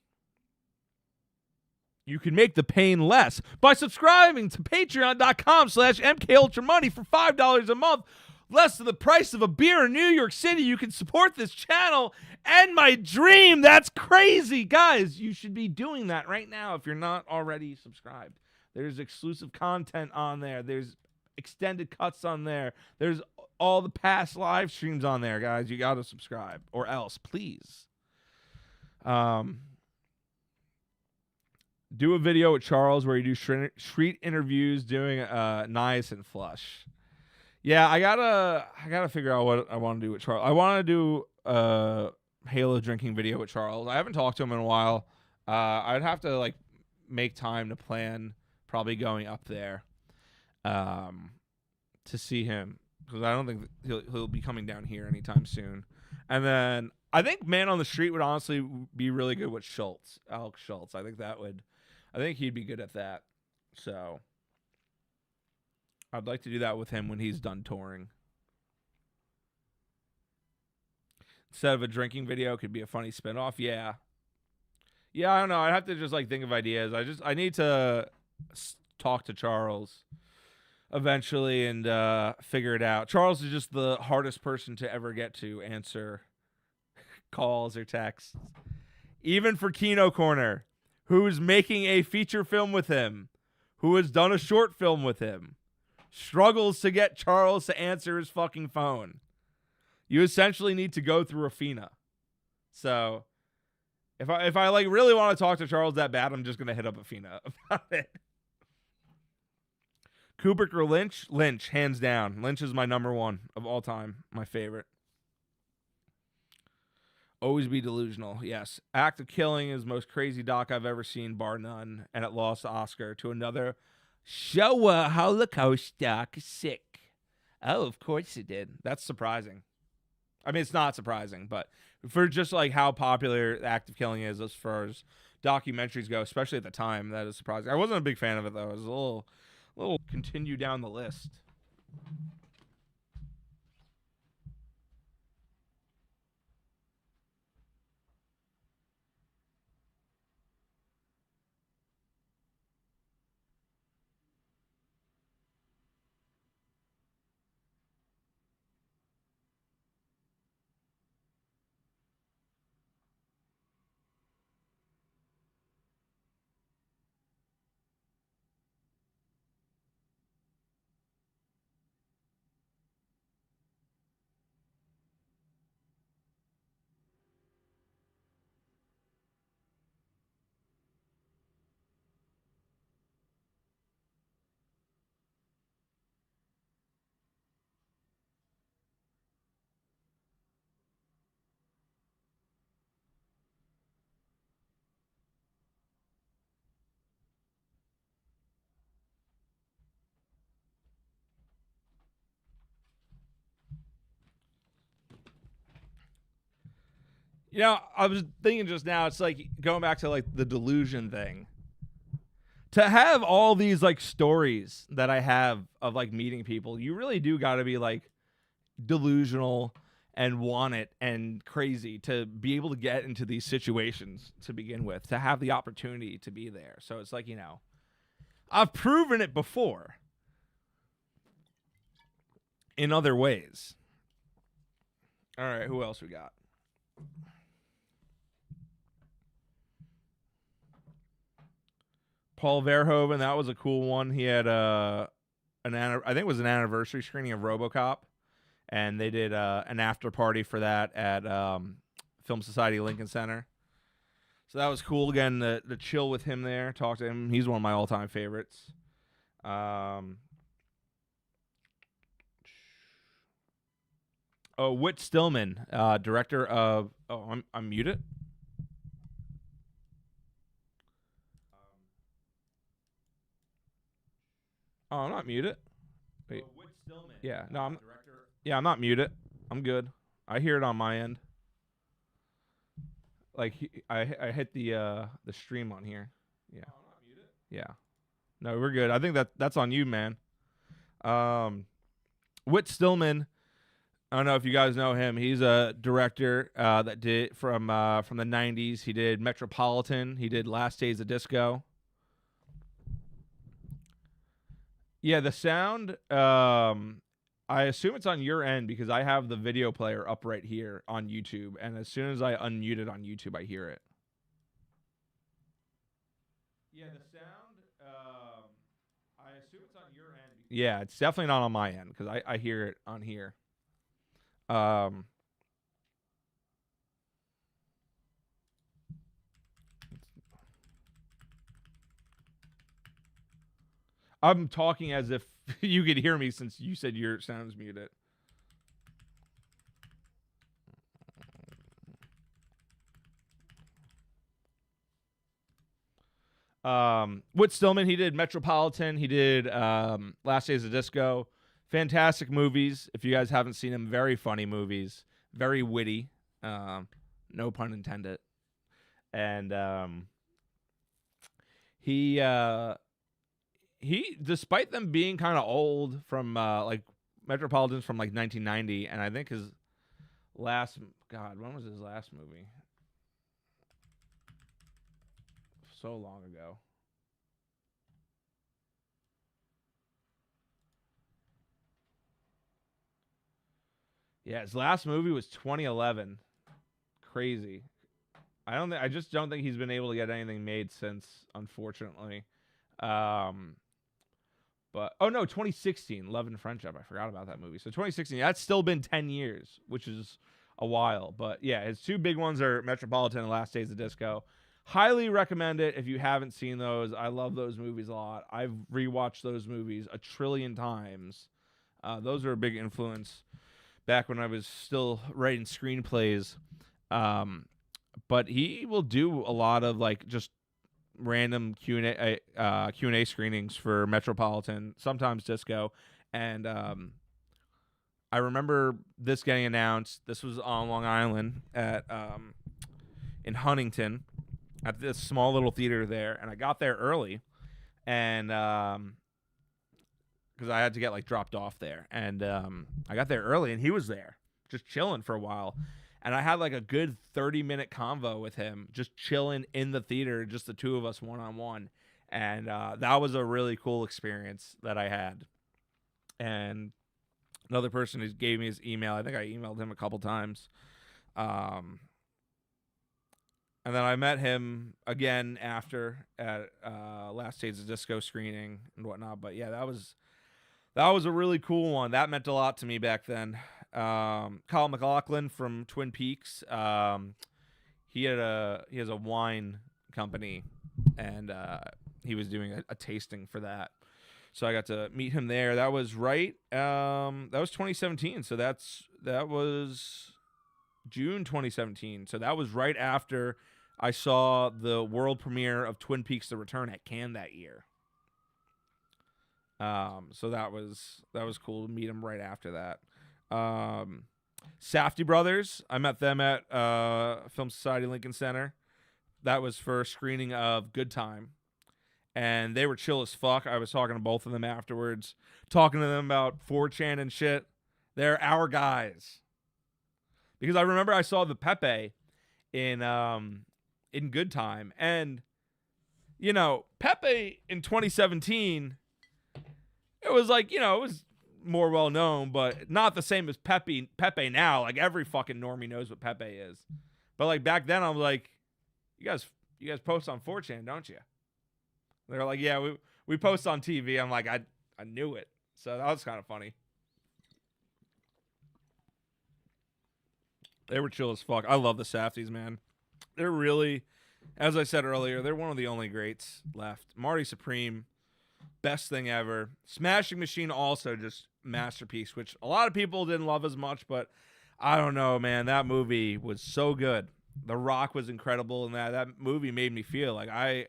You can make the pain less by subscribing to patreon.com/MKUltraMoney for $5 a month, less than the price of a beer in New York City. You can support this channel and my dream. That's crazy. Guys, you should be doing that right now if you're not already subscribed. There's exclusive content on there. There's extended cuts on there. There's all the past live streams on there, guys. You got to subscribe or else, please. Do a video with Charles where you do street interviews doing niacin flush. Yeah, I gotta figure out what I want to do with Charles. I want to do a Halo drinking video with Charles. I haven't talked to him in a while. I'd have to like make time to plan probably going up there to see him, because I don't think he'll be coming down here anytime soon. And then I think Man on the Street would honestly be really good with Schultz, Alex Schultz. I think he'd be good at that. So I'd like to do that with him when he's done touring. Instead of a drinking video, it could be a funny spinoff. Yeah, I don't know. I'd have to just like think of ideas. I need to talk to Charles eventually and figure it out. Charles is just the hardest person to ever get to answer calls or texts. Even for Kino Corner, who's making a feature film with him, who has done a short film with him, struggles to get Charles to answer his fucking phone. You essentially need to go through Rafina. So if I like really want to talk to Charles that bad, I'm just gonna hit up Rafina about it. Kubrick or Lynch? Lynch, hands down. Lynch is my number one of all time. My favorite. Always be delusional. Yes. Act of Killing is the most crazy doc I've ever seen, bar none, and it lost the Oscar to another Showa Holocaust doc. Sick. Oh, of course it did. That's surprising. I mean, it's not surprising, but for just like how popular Act of Killing is as far as documentaries go, especially at the time, that is surprising. I wasn't a big fan of it though. It was a little continue down the list. You know, I was thinking just now, it's like going back to like the delusion thing. To have all these like stories that I have of like meeting people, you really do got to be like delusional and want it and crazy to be able to get into these situations to begin with, to have the opportunity to be there. So it's like, you know, I've proven it before in other ways. All right, who else we got? Paul Verhoeven, that was a cool one. He had I think it was an anniversary screening of RoboCop, and they did an after party for that at Film Society Lincoln Center. So that was cool. Again, the chill with him there, talk to him. He's one of my all-time favorites. Whit Stillman, director of. Oh, I'm muted. Oh, I'm not muted. Wait. Whit Stillman. Yeah, no, I'm. Director. Yeah, I'm not muted. I'm good. I hear it on my end. Like I hit the stream on here. Yeah. Oh, I'm not muted. Yeah. No, we're good. I think that's on you, man. Whit Stillman. I don't know if you guys know him. He's a director that did from the '90s. He did Metropolitan. He did Last Days of Disco. Yeah, the sound. I assume it's on your end because I have the video player up right here on YouTube, and as soon as I unmute it on YouTube, I hear it. Yeah, the sound. I assume it's on your end. Yeah, it's definitely not on my end because I hear it on here. Um, I'm talking as if you could hear me since you said your sound's muted. Whit Stillman, he did Metropolitan. He did Last Days of Disco. Fantastic movies. If you guys haven't seen them, very funny movies. Very witty. No pun intended. And he, despite them being kind of old from like Metropolitan's from like 1990, and I think his last, God, when was his last movie? So long ago. Yeah, his last movie was 2011. Crazy. I just don't think he's been able to get anything made since, unfortunately. Um, but oh no, 2016, Love and Friendship. I forgot about that movie. So 2016, that's still been 10 years, which is a while. But yeah, his two big ones are Metropolitan and Last Days of Disco. Highly recommend it if you haven't seen those. I love those movies a lot. I've rewatched those movies a trillion times. Those are a big influence back when I was still writing screenplays. But he will do a lot of like just random Q&A screenings for Metropolitan, sometimes Disco, and I remember this getting announced. This was on Long Island at in Huntington at this small little theater there, and I got there early, and because I had to get like dropped off there, and I got there early, and he was there just chilling for a while. And I had like a good 30-minute convo with him, just chilling in the theater, just the two of us one-on-one. And that was a really cool experience that I had. And another person who gave me his email, I think I emailed him a couple times. And then I met him again after at Last Days of Disco screening and whatnot. But yeah, that was a really cool one. That meant a lot to me back then. Kyle MacLachlan from Twin Peaks. He has a wine company, and he was doing a tasting for that. So I got to meet him there. That was right. That was 2017. So that was June 2017. So that was right after I saw the world premiere of Twin Peaks: The Return at Cannes that year. So that was cool to meet him right after that. Safdie brothers, I met them at Film Society Lincoln Center. That was for a screening of Good Time, and they were chill as fuck. I was talking to both of them afterwards, talking to them about 4chan and shit. They're our guys, because I remember I saw the Pepe in Good Time, and you know, Pepe in 2017, it was like, you know, it was more well known, but not the same as Pepe now. Like every fucking normie knows what Pepe is. But like back then, I'm like, you guys post on 4chan, don't you? They're like, yeah, we post on TV. I'm like, I knew it. So that was kind of funny. They were chill as fuck. I love the Safdies, man. They're really, as I said earlier, they're one of the only greats left. Marty Supreme, best thing ever. Smashing Machine, also just masterpiece, which a lot of people didn't love as much, but I don't know, man. That movie was so good. The Rock was incredible in that. That movie made me feel like I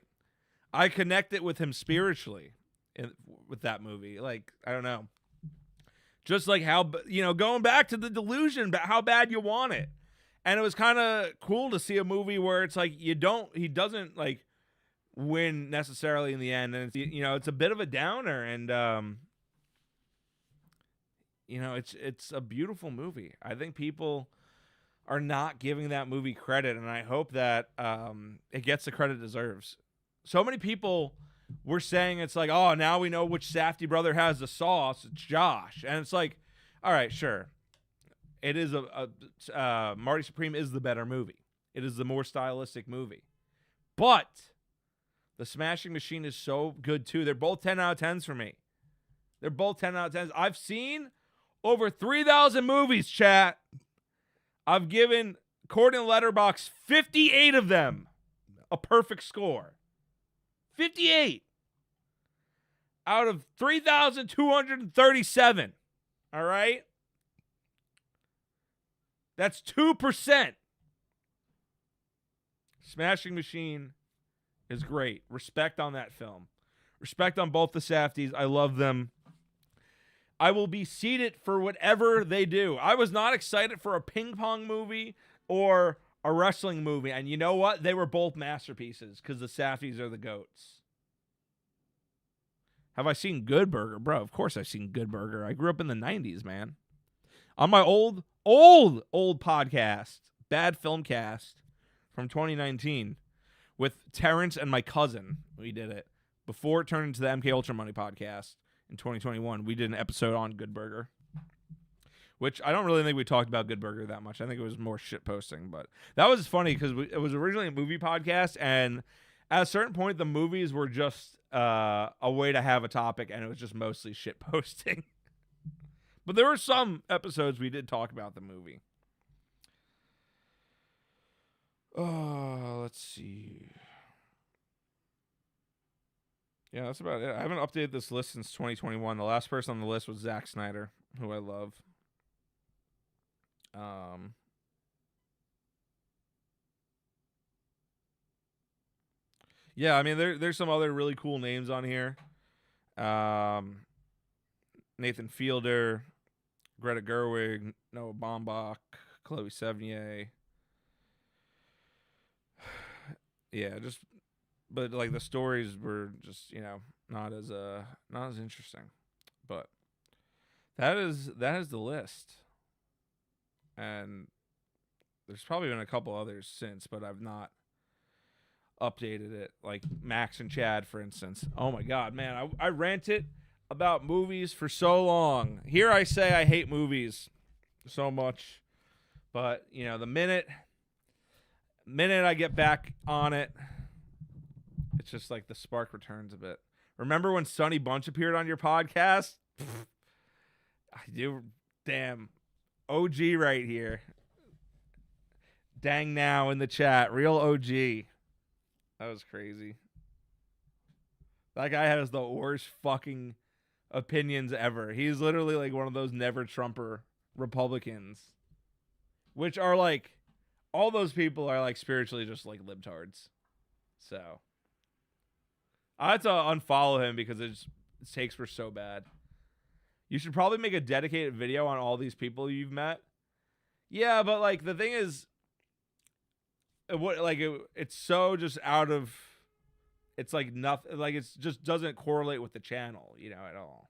connected with him spiritually with that movie. Like, I don't know. Just like how, you know, going back to the delusion, but how bad you want it. And it was kind of cool to see a movie where it's like he doesn't like win necessarily in the end, and it's, you know, it's a bit of a downer, and you know, it's a beautiful movie. I think people are not giving that movie credit, and I hope that it gets the credit it deserves. So many people were saying it's like, oh, now we know which Safdie brother has the sauce. It's Josh, and it's like, all right, sure, it is Marty Supreme is the better movie. It is the more stylistic movie, but the Smashing Machine is so good too. They're both 10 out of 10s for me. They're both 10 out of 10s. I've seen over 3,000 movies, chat. I've given, according to Letterboxd, 58 of them a perfect score. 58 out of 3,237. All right? That's 2%. Smashing Machine is great. Respect on that film. Respect on both the Safdies. I love them. I will be seated for whatever they do. I was not excited for a ping pong movie or a wrestling movie. And you know what? They were both masterpieces because the Safdies are the GOATs. Have I seen Good Burger? Bro, of course I've seen Good Burger. I grew up in the 90s, man. On my old podcast, Bad Film Cast from 2019 with Terrence and my cousin. We did it before it turned into the MK Ultra Money podcast. In 2021, we did an episode on Good Burger, which I don't really think we talked about Good Burger that much. I think it was more shit posting, but that was funny because it was originally a movie podcast, and at a certain point, the movies were just a way to have a topic, and it was just mostly shit posting. But there were some episodes we did talk about the movie. Let's see. Yeah, that's about it. I haven't updated this list since 2021. The last person on the list was Zack Snyder, who I love. Yeah, I mean there's some other really cool names on here. Nathan Fielder, Greta Gerwig, Noah Baumbach, Chloe Sevigny. Yeah, just but like the stories were just, not as interesting. But that is the list. And there's probably been a couple others since, but I've not updated it. Like Max and Chad, for instance. Oh my god, man, I ranted about movies for so long. Here I say I hate movies so much, but the minute I get back on it, it's just like the spark returns a bit. Remember when Sonny Bunch appeared on your podcast? I do. Damn. OG right here. Dang now in the chat. Real OG. That was crazy. That guy has the worst fucking opinions ever. He's literally like one of those never Trumper Republicans. Which are like, all those people are like spiritually just like libtards. So I had to unfollow him because his takes were so bad. You should probably make a dedicated video on all these people you've met. Yeah, but like the thing is, it's so just out of, it's like nothing, like it's just doesn't correlate with the channel, at all.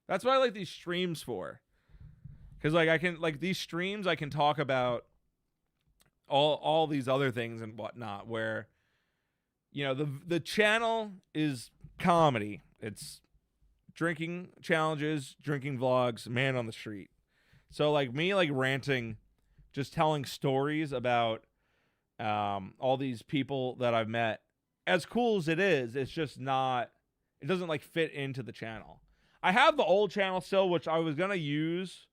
That's what I like these streams for. Because like I can, like these streams, I can talk about all these other things and whatnot, where the channel is comedy. It's drinking challenges, drinking vlogs, man on the street. So like me like ranting, just telling stories about all these people that I've met, as cool as it is, it's just not, it doesn't like fit into the channel. I have the old channel still, which I was gonna use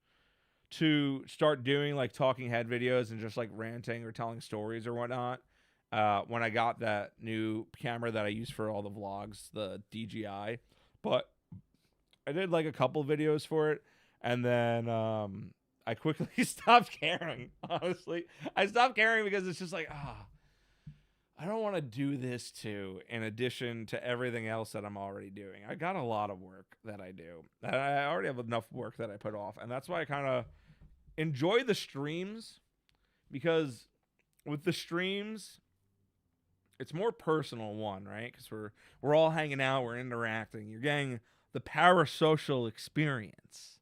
to start doing like talking head videos and just like ranting or telling stories or whatnot. When I got that new camera that I use for all the vlogs, the DJI, but I did like a couple videos for it, and then I quickly stopped caring. Honestly, I stopped caring because it's just like, I don't want to do this too, in addition to everything else that I'm already doing. I got a lot of work that I do. I already have enough work that I put off, and that's why I kind of enjoy the streams, because with the streams, it's more personal, one, right? Because we're all hanging out, we're interacting, you're getting the parasocial experience,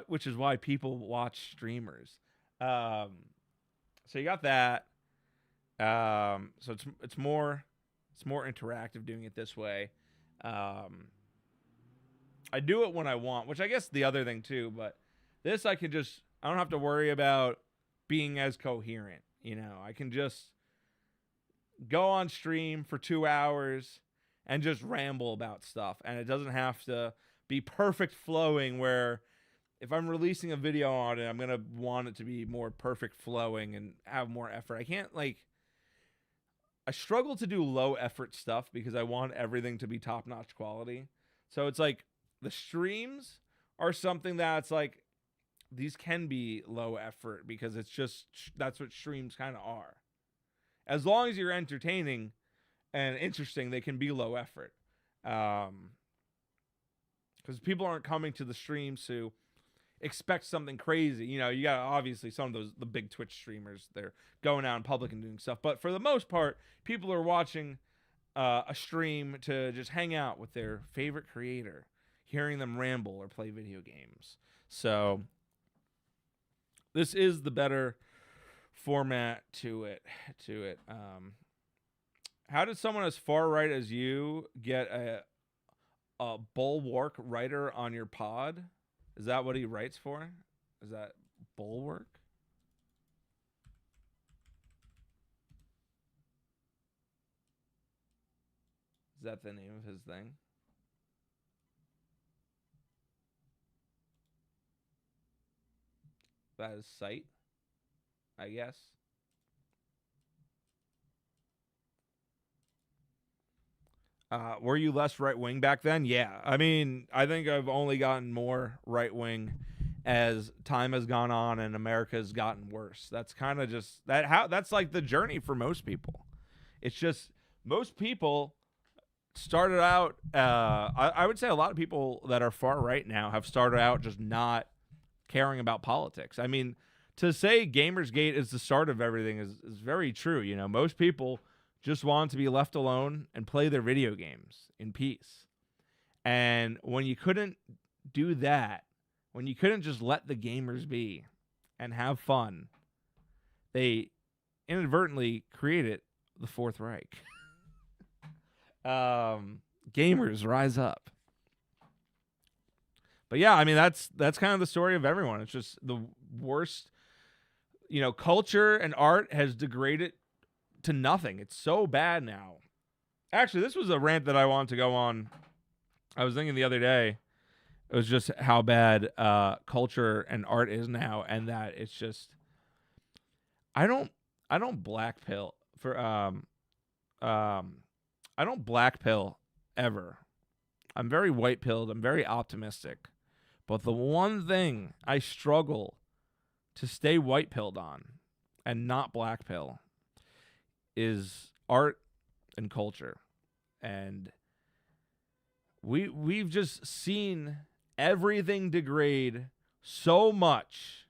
which is why people watch streamers. So you got that. So it's more interactive doing it this way. I do it when I want, which I guess the other thing too, but this I don't have to worry about being as coherent. I can just go on stream for 2 hours and just ramble about stuff, and it doesn't have to be perfect flowing, where if I'm releasing a video on it, I'm going to want it to be more perfect flowing and have more effort. I struggle to do low effort stuff because I want everything to be top-notch quality. So it's like the streams are something that's like, these can be low effort because it's just, that's what streams kind of are. As long as you're entertaining and interesting, they can be low effort. Because people aren't coming to the streams to expect something crazy. You got obviously some of the big Twitch streamers, they're going out in public and doing stuff. But for the most part, people are watching a stream to just hang out with their favorite creator, hearing them ramble or play video games. So this is the better format to it. How did someone as far right as you get a Bulwark writer on your pod? Is that what he writes for? Is that Bulwark? Is that the name of his thing? That is site, I guess. Were you less right-wing back then? Yeah. I mean, I think I've only gotten more right-wing as time has gone on and America's gotten worse. That's kind of just that's like the journey for most people. It's just most people started out. I would say a lot of people that are far right now have started out just not caring about politics. I mean, to say Gamersgate is the start of everything is very true. You know, most people just want to be left alone and play their video games in peace. And when you couldn't do that, when you couldn't just let the gamers be and have fun, they inadvertently created the Fourth Reich. Gamers rise up. But yeah, I mean that's kind of the story of everyone. It's just the worst. You know, culture and art has degraded to nothing. It's so bad now. Actually, this was a rant that I wanted to go on. I was thinking the other day, it was just how bad culture and art is now, and that it's just I don't black pill for I don't black pill ever. I'm very white pilled. I'm very optimistic. But the one thing I struggle to stay white pilled on and not black pill is art and culture. And we've just seen everything degrade so much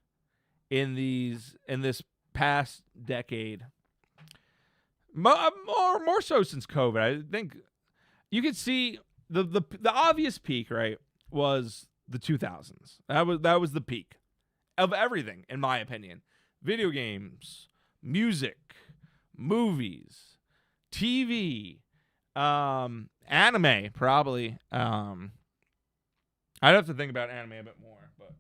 in this past decade. More so since COVID. I think you could see the obvious peak, right, was the 2000s. That was the peak of everything, in my opinion. Video games, music, movies, TV, anime, probably. I'd have to think about anime a bit more, but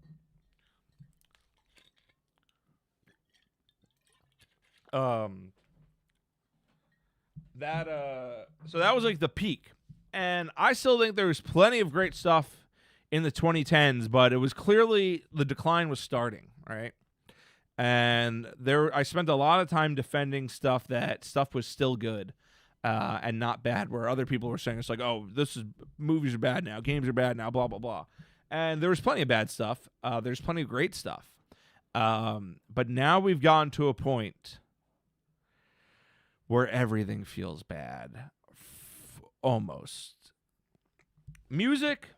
so that was like the peak. And I still think there was plenty of great stuff in the 2010s, but it was clearly the decline was starting, right? And I spent a lot of time defending stuff was still good and not bad, where other people were saying it's like, oh, movies are bad now, games are bad now, blah, blah, blah. And there was plenty of bad stuff. There's plenty of great stuff. But now we've gotten to a point where everything feels bad. Almost. Music,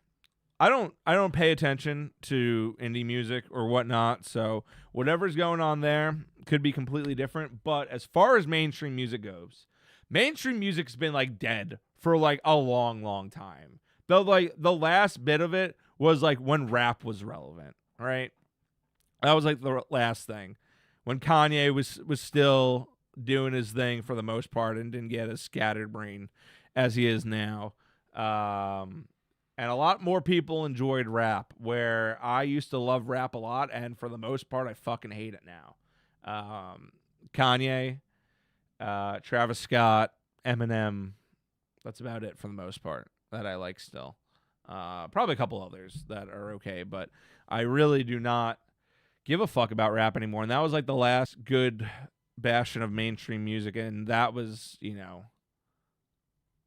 I don't pay attention to indie music or whatnot, so whatever's going on there could be completely different. But as far as mainstream music goes, mainstream music's been like dead for like a long, long time. The last bit of it was like when rap was relevant, right? That was like the last thing. When Kanye was still doing his thing for the most part and didn't get as scatterbrained as he is now. And a lot more people enjoyed rap, where I used to love rap a lot, and for the most part, I fucking hate it now. Kanye, Travis Scott, Eminem, that's about it for the most part that I like still. Probably a couple others that are okay, but I really do not give a fuck about rap anymore. And that was like the last good bastion of mainstream music, and that was, you know,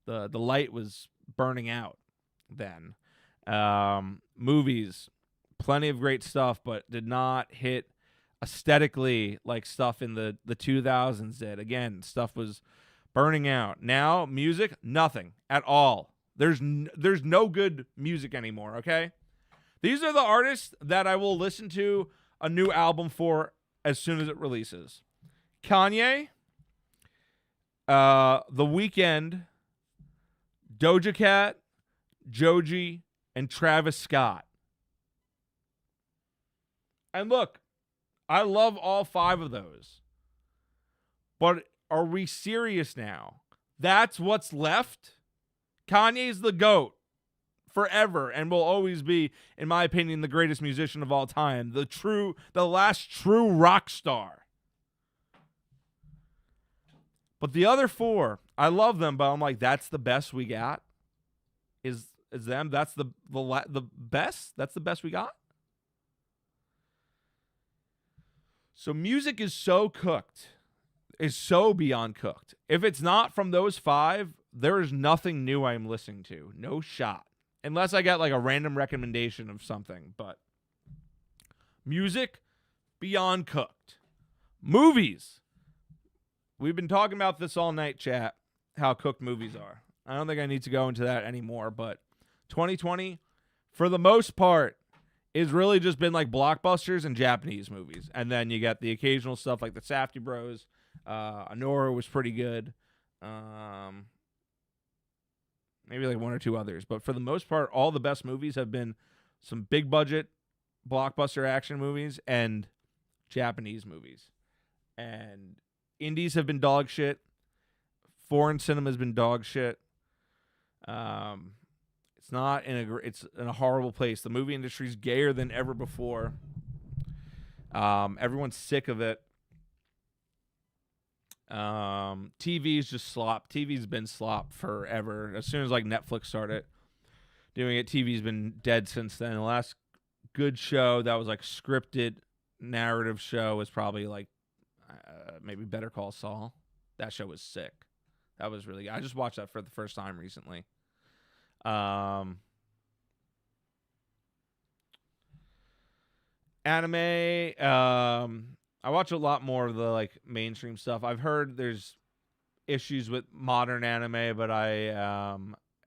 the light was burning out then. Movies, plenty of great stuff, but did not hit aesthetically like stuff in the 2000s did. Again, stuff was burning out. Now, music, nothing at all. There's no good music anymore, okay? These are the artists that I will listen to a new album for as soon as it releases. Kanye, The Weeknd, Doja Cat, Joji, and Travis Scott. And look, I love all five of those. But are we serious now? That's what's left? Kanye's the GOAT forever and will always be, in my opinion, the greatest musician of all time. The last true rock star. But the other four, I love them, but I'm like, that's the best we got? Is them? That's the best? That's the best we got? So music is so cooked. Is so beyond cooked. If it's not from those five, there is nothing new I'm listening to. No shot. Unless I get like a random recommendation of something. But music, beyond cooked. Movies. We've been talking about this all night, chat. how cooked movies are. I don't think I need to go into that anymore, but 2020, for the most part, is really just been like blockbusters and Japanese movies. And then you got the occasional stuff like the Safdie Bros. Anora was pretty good. Maybe like one or two others. But for the most part, all the best movies have been some big budget blockbuster action movies and Japanese movies. And indies have been dog shit. Foreign cinema has been dog shit. It's not it's in a horrible place. The movie industry is gayer than ever before. Everyone's sick of it. TV's just slop. TV's been slop forever. As soon as like Netflix started doing it, TV's been dead since then. The last good show that was like scripted narrative show was probably like maybe Better Call Saul. That show was sick. That was really good. I just watched that for the first time recently. Anime. I watch a lot more of the like mainstream stuff. I've heard there's issues with modern anime, but I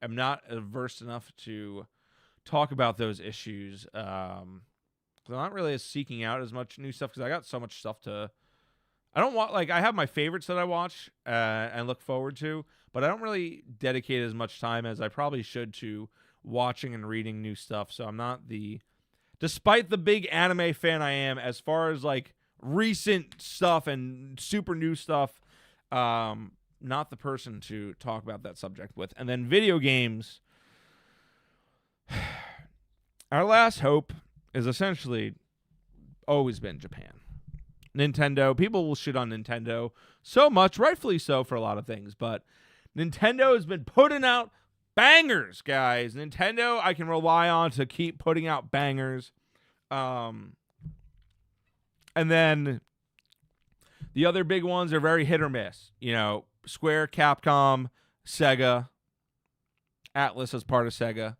am not averse enough to talk about those issues. I'm not really seeking out as much new stuff because I got so much stuff to. I don't want like I have my favorites that I watch and look forward to, but I don't really dedicate as much time as I probably should to watching and reading new stuff. So I'm not despite the big anime fan I am, as far as like recent stuff and super new stuff, not the person to talk about that subject with. And then video games. Our last hope is essentially always been Japan. Nintendo. People will shit on Nintendo so much, rightfully so for a lot of things, but Nintendo has been putting out bangers, guys. Nintendo I can rely on to keep putting out bangers. And then the other big ones are very hit or miss. You know, Square, Capcom, Sega. Atlas is part of Sega.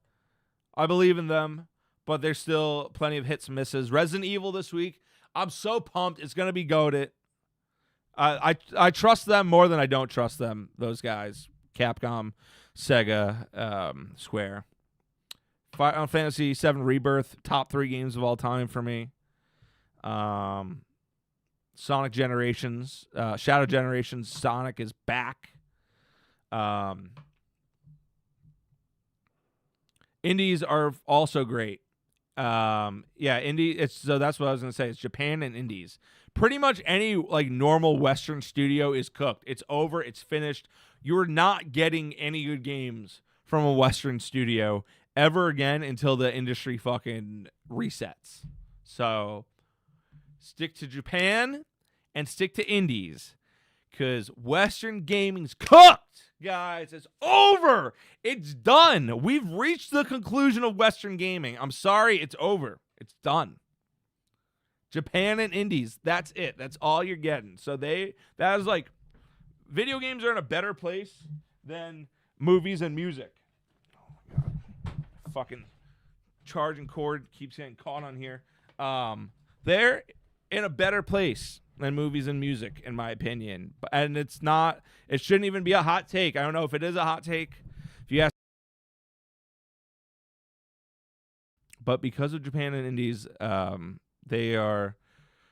I believe in them, but there's still plenty of hits and misses. Resident Evil this week. I'm so pumped. It's going to be goated. I trust them more than I don't trust them, those guys. Capcom, Sega, Square. Final Fantasy VII Rebirth, top 3 games of all time for me. Sonic Generations, Shadow Generations, Sonic is back. Indies are also great. So that's what I was gonna say. It's Japan and indies. Pretty much any like normal Western studio is cooked. It's over. It's finished. You're not getting any good games from a Western studio ever again until the industry fucking resets. So stick to Japan and stick to indies, because Western gaming's cooked, guys. It's over. It's done. We've reached the conclusion of Western gaming. I'm sorry. It's over. It's done. Japan and indies. That's it. That's all you're getting. So that is like, video games are in a better place than movies and music. Oh my God. Fucking charging cord keeps getting caught on here. They're in a better place than movies and music, in my opinion. And it shouldn't even be a hot take. I don't know if it is a hot take. If you ask, but because of Japan and indies, they are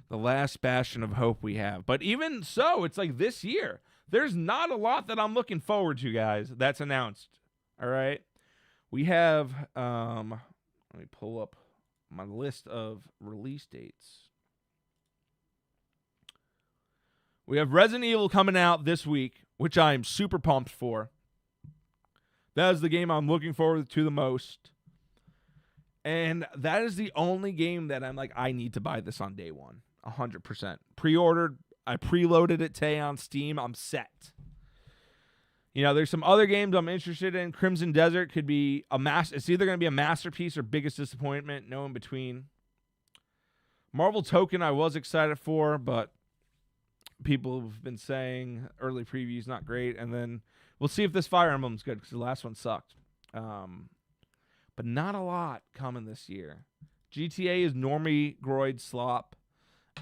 the last bastion of hope we have. But even so, it's like this year, there's not a lot that I'm looking forward to, guys, that's announced. All right. We have, let me pull up my list of release dates. We have Resident Evil coming out this week, which I'm super pumped for. That is the game I'm looking forward to the most. And that is the only game that I'm like, I need to buy this on day one. 100%. Pre-ordered. I preloaded it today on Steam. I'm set. You know, there's some other games I'm interested in. Crimson Desert could be it's either going to be a masterpiece or biggest disappointment. No in between. Marvel Token I was excited for, but people have been saying early previews not great, and then we'll see if this Fire Emblem's good, because the last one sucked. But not a lot coming this year. GTA is normie groid slop,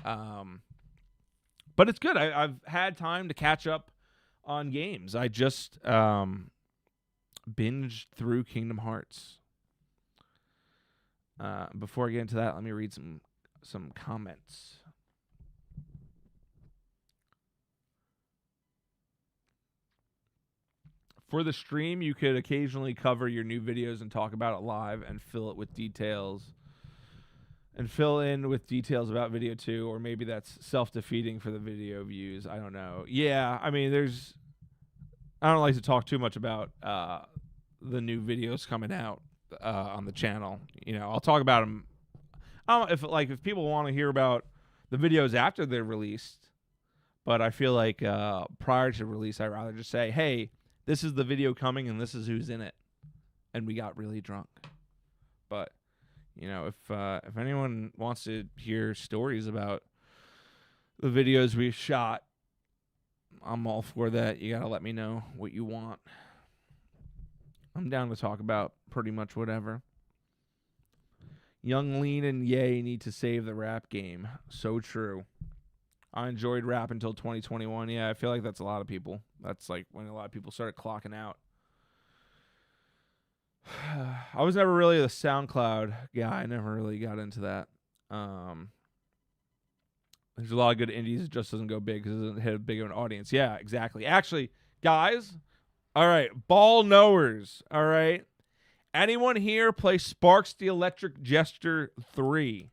but it's good. I've had time to catch up on games. I just binged through Kingdom Hearts. Before I get into that, let me read some comments. For the stream, you could occasionally cover your new videos and talk about it live and fill it with details. And fill in with details about video 2, or maybe that's self-defeating for the video views. I don't know. Yeah, I mean, I don't like to talk too much about the new videos coming out on the channel. I'll talk about them. I don't know if people want to hear about the videos after they're released, but I feel like prior to release, I'd rather just say, hey, this is the video coming and this is who's in it. And we got really drunk. But, if anyone wants to hear stories about the videos we shot, I'm all for that. You got to let me know what you want. I'm down to talk about pretty much whatever. Young, Lean, and Ye need to save the rap game. So true. I enjoyed rap until 2021. Yeah, I feel like that's a lot of people. That's like when a lot of people started clocking out. I was never really the SoundCloud guy. I never really got into that. There's a lot of good indies. It just doesn't go big because it doesn't hit a big of an audience. Yeah, exactly. Actually, guys, all right, ball knowers, all right? Anyone here play Sparks the Electric Jester 3?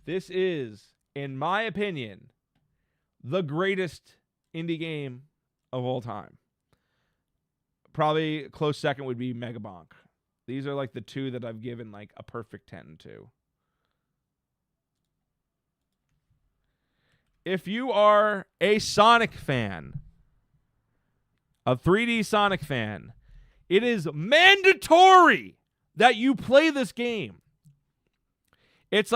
This is, in my opinion, the greatest indie game of all time. Probably a close second would be Megabonk. These are like the two that I've given like a perfect 10 to. If you are a Sonic fan, a 3D Sonic fan, it is mandatory that you play this game. It's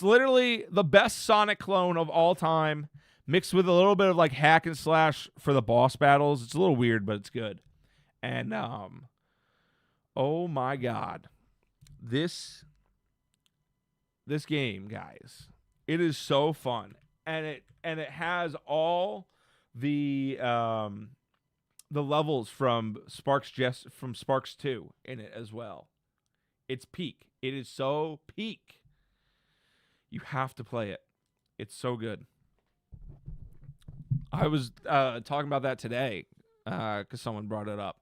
literally the best Sonic clone of all time, mixed with a little bit of like hack and slash for the boss battles. It's a little weird, but it's good. And oh my God, this game, guys, it is so fun, and it has all the levels from Sparks 2 in it as well. It's peak. It is so peak. You have to play it. It's so good. I was talking about that today because someone brought it up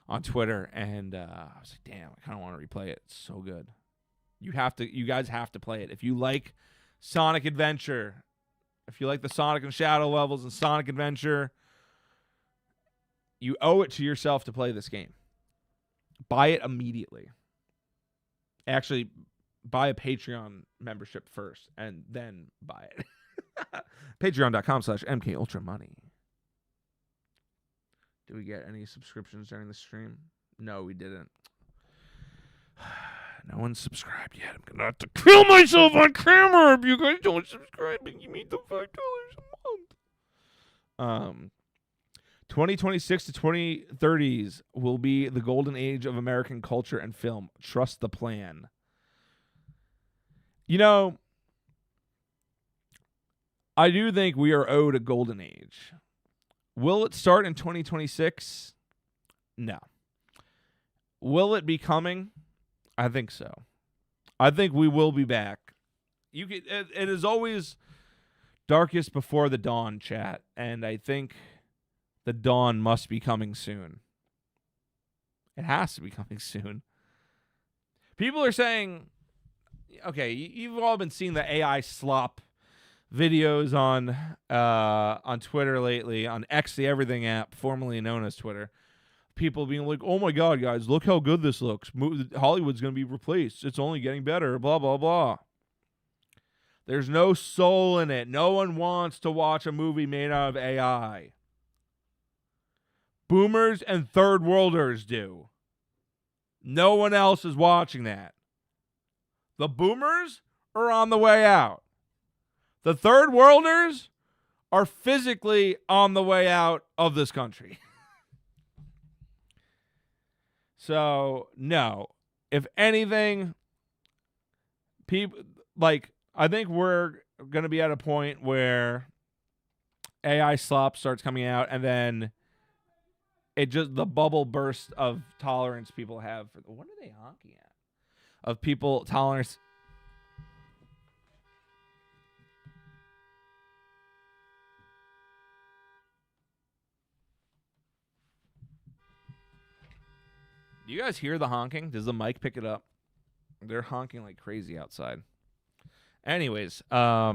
on Twitter, and I was like, damn, I kind of want to replay it. It's so good. You guys have to play it. If you like Sonic Adventure, if you like the Sonic and Shadow levels and Sonic Adventure, you owe it to yourself to play this game. Buy it immediately. Actually, buy a Patreon membership first and then buy it. Patreon.com/MKUltraMoney. Did we get any subscriptions during the stream? No, we didn't. No one's subscribed yet. I'm going to have to kill myself on camera if you guys don't subscribe and give me the $5 a month. 2026 to 2030s will be the golden age of American culture and film. Trust the plan. I do think we are owed a golden age. Will it start in 2026? No. Will it be coming? I think so. I think we will be back. It is always darkest before the dawn, chat, and I think the dawn must be coming soon. It has to be coming soon. People are saying, okay, you've all been seeing the AI slop videos on Twitter lately, on X, the Everything app, formerly known as Twitter. People being like, oh my God, guys, look how good this looks. Hollywood's going to be replaced. It's only getting better, blah, blah, blah. There's no soul in it. No one wants to watch a movie made out of AI. Boomers and third worlders do. No one else is watching that. The boomers are on the way out. The third worlders are physically on the way out of this country. So, no. If anything, people I think we're going to be at a point where AI slop starts coming out, and then it just the bubble burst of tolerance people have for what are they honking at? Of people tolerance. Do you guys hear the honking? Does the mic pick it up? They're honking like crazy outside. Anyways, yeah,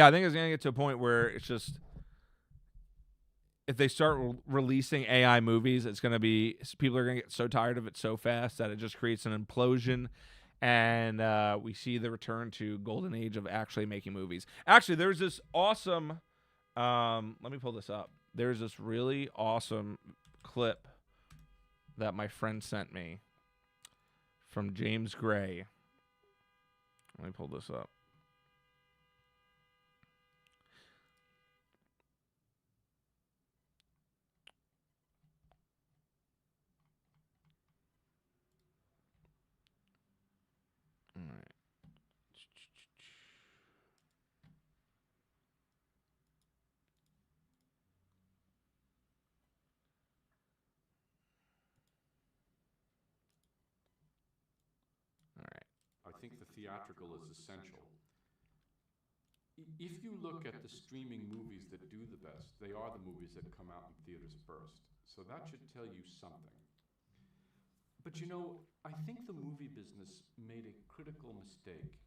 I think it's gonna get to a point where it's just if they start releasing AI movies, it's gonna be people are gonna get so tired of it so fast that it just creates an implosion, and we see the return to golden age of actually making movies. Actually, there's this awesome. Let me pull this up. There's this really awesome clip that my friend sent me from James Gray. Let me pull this up. All right. All right. I think the theatrical is essential. If you look at the streaming movies that do the best, they are the movies that come out in theaters first. So that should tell you something. But you know, I think the movie business made a critical mistake.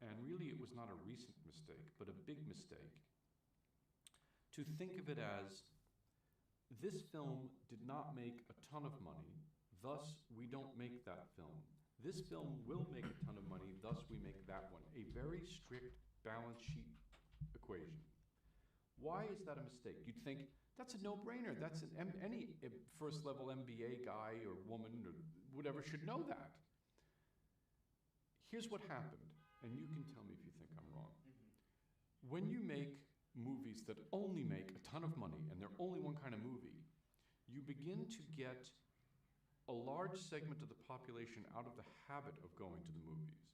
And really, it was not a recent mistake, but a big mistake. To think of it as, this film did not make a ton of money, thus we don't make that film. This film will make a ton of money, thus we make that one. A very strict balance sheet equation. Why is that a mistake? You'd think, that's a no-brainer. That's any first-level MBA guy or woman or whatever should know that. Here's what happened, and you can tell me if you think I'm wrong. When you make movies that only make a ton of money, and they're only one kind of movie, you begin to get a large segment of the population out of the habit of going to the movies.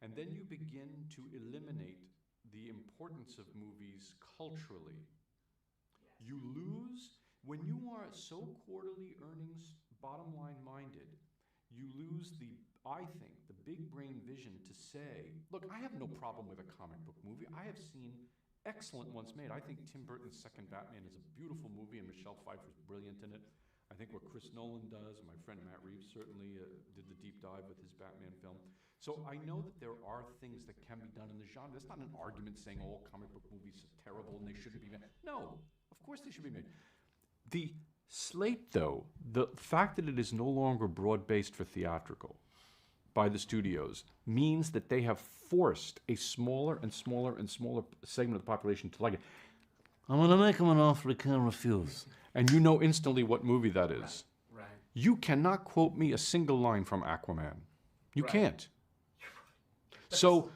And then you begin to eliminate the importance of movies culturally. You lose, when you are so quarterly earnings, bottom line minded, you lose I think, the big brain vision to say, look, I have no problem with a comic book movie. I have seen excellent ones made. I think Tim Burton's second Batman is a beautiful movie, and Michelle Pfeiffer's brilliant in it. I think what Chris Nolan does, my friend Matt Reeves certainly did the deep dive with his Batman film. So I know that there are things that can be done in the genre. That's not an argument saying all comic book movies are terrible and they shouldn't be made. No, of course they should be made. The slate, though, the fact that it is no longer broad-based for theatrical by the studios means that they have forced a smaller and smaller and smaller segment of the population to like it. I'm going to make him an offer he can't refuse. And you know instantly what movie that is. Right. You cannot quote me a single line from Aquaman. You can't. So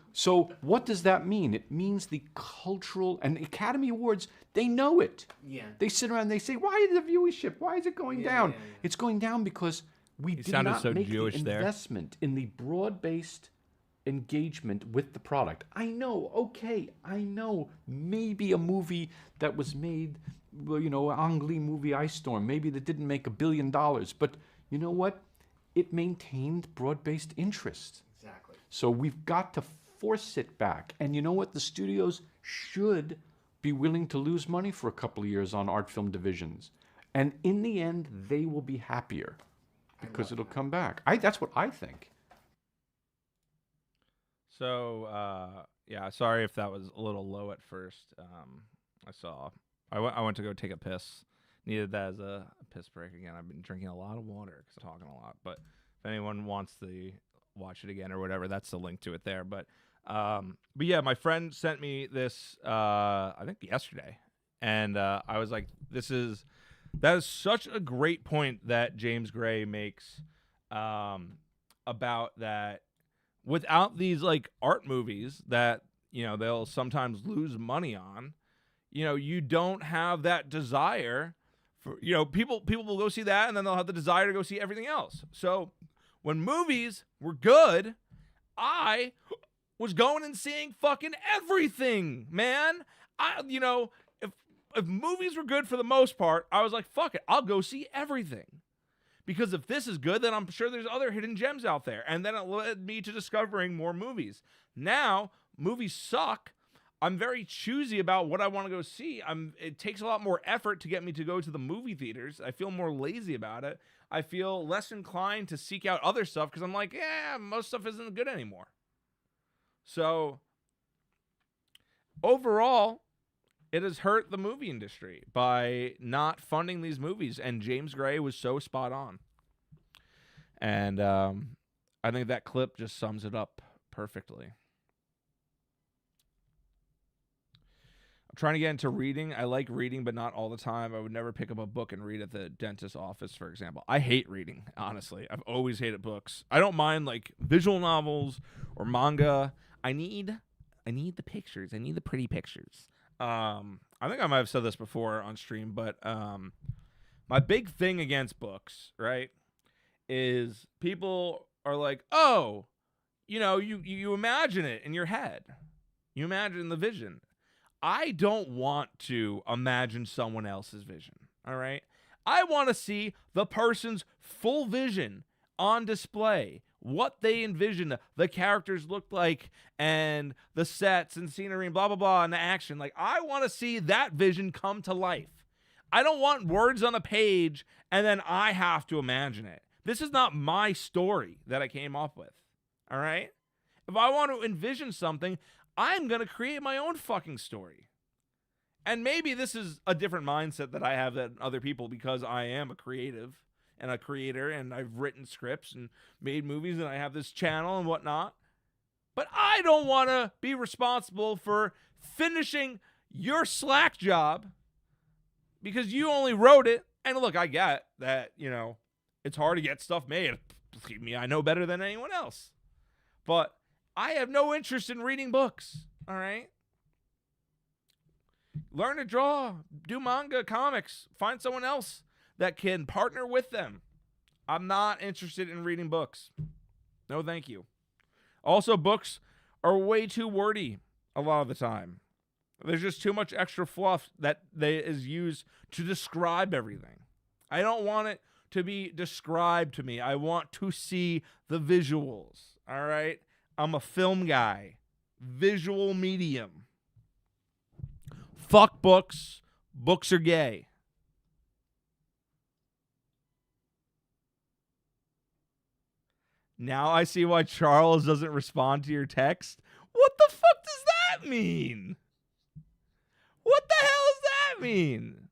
what does that mean? It means the cultural, and Academy Awards, they know it. Yeah. They sit around and they say, why is the viewership? Why is it going down? Yeah. It's going down because we did sounded not so make Jewish the there. investment in the broad-based engagement with the product. I know, maybe a movie that was made, well, you know, Ang Lee movie Ice Storm, maybe that didn't make $1 billion, but you know what? It maintained broad-based interest. Exactly. So we've got to force it back. And you know what? The studios should be willing to lose money for a couple of years on art film divisions. And in the end, they will be happier because it'll come back. That's what I think. So, yeah, sorry if that was a little low at first. I went to go take a piss. Needed that as a piss break again. I've been drinking a lot of water because I'm talking a lot. But if anyone wants to watch it again or whatever, that's the link to it there. But yeah, my friend sent me this, I think yesterday. And I was like, that is such a great point that James Gray makes about that. Without these like art movies that, you know, they'll sometimes lose money on, you know, you don't have that desire for, you know, people will go see that and then they'll have the desire to go see everything else. So when movies were good, I was going and seeing fucking everything, man. You know, if if movies were good for the most part, I was like, fuck it, I'll go see everything. Because if this is good, then I'm sure there's other hidden gems out there. And then it led me to discovering more movies. Now, movies suck. I'm very choosy about what I want to go see. It takes a lot more effort to get me to go to the movie theaters. I feel more lazy about it. I feel less inclined to seek out other stuff because I'm like, most stuff isn't good anymore. So, overall, it has hurt the movie industry by not funding these movies. And James Gray was so spot on. And I think that clip just sums it up perfectly. I'm trying to get into reading. I like reading, but not all the time. I would never pick up a book and read at the dentist's office, for example. I hate reading, honestly. I've always hated books. I don't mind like visual novels or manga. I need the pictures. I need the pretty pictures. I think I might have said this before on stream, but my big thing against books, right, is people are like, oh, you imagine it in your head. You imagine the vision. I don't want to imagine someone else's vision, all right? I want to see the person's full vision on display, what they envision the characters look like, and the sets and scenery and blah, blah, blah, and the action. Like, I want to see that vision come to life. I don't want words on a page and then I have to imagine it. This is not my story that I came up with, all right? If I want to envision something, I'm going to create my own fucking story. And maybe this is a different mindset that I have than other people because I am a creative and a creator and I've written scripts and made movies and I have this channel and whatnot. But I don't want to be responsible for finishing your Slack job because you only wrote it. And look, I get that, it's hard to get stuff made. Believe me, I know better than anyone else. But I have no interest in reading books, all right? Learn to draw, do manga, comics, find someone else that can partner with them. I'm not interested in reading books. No, thank you. Also, books are way too wordy a lot of the time. There's just too much extra fluff that is used to describe everything. I don't want it to be described to me. I want to see the visuals, all right? I'm a film guy. Visual medium. Fuck books. Books are gay. Now I see why Charles doesn't respond to your text. What the fuck does that mean? What the hell does that mean?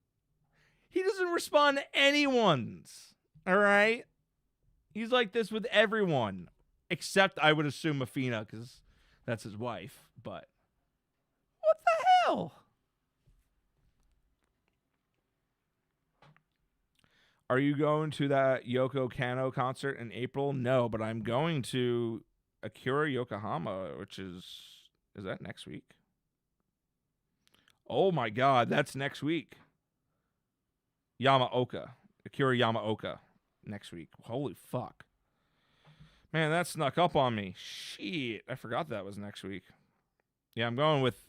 He doesn't respond to anyone's. All right? He's like this with everyone. Except, I would assume, Afina, because that's his wife. But what the hell? Are you going to that Yoko Kanno concert in April? No, but I'm going to Akira Yokohama, which is that next week? Oh my God, that's next week. Yamaoka. Akira Yamaoka next week. Holy fuck. Man, that snuck up on me. Shit, I forgot that was next week. Yeah, I'm going with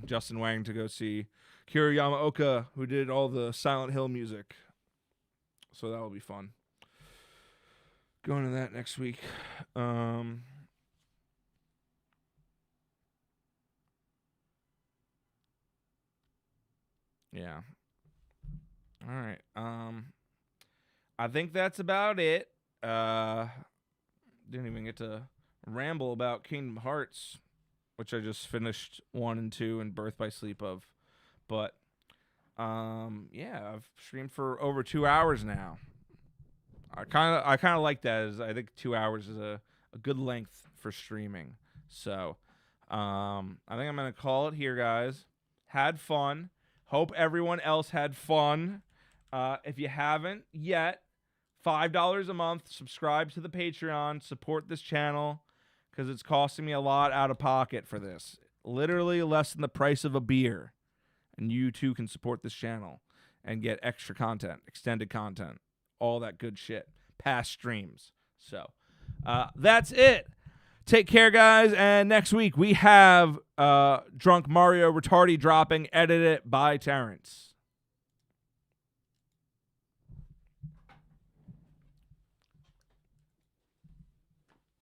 Justin Wang, to go see Akira Yamaoka, who did all the Silent Hill music. So that'll be fun. Going to that next week. Yeah. All right. I think that's about it. Didn't even get to ramble about Kingdom Hearts, which I just finished 1 and 2 and Birth by Sleep of. But yeah, I've streamed for over 2 hours now. I kind of like that. As I think 2 hours is a good length for streaming. So I think I'm gonna call it here, guys. Had fun. Hope everyone else had fun. If you haven't yet, $5 a month, subscribe to the Patreon, support this channel, because it's costing me a lot out of pocket for this. Literally less than the price of a beer. And you too can support this channel and get extra content, extended content, all that good shit, past streams. So that's it. Take care, guys. And next week we have Drunk Mario Retardy dropping, edited by Terrence.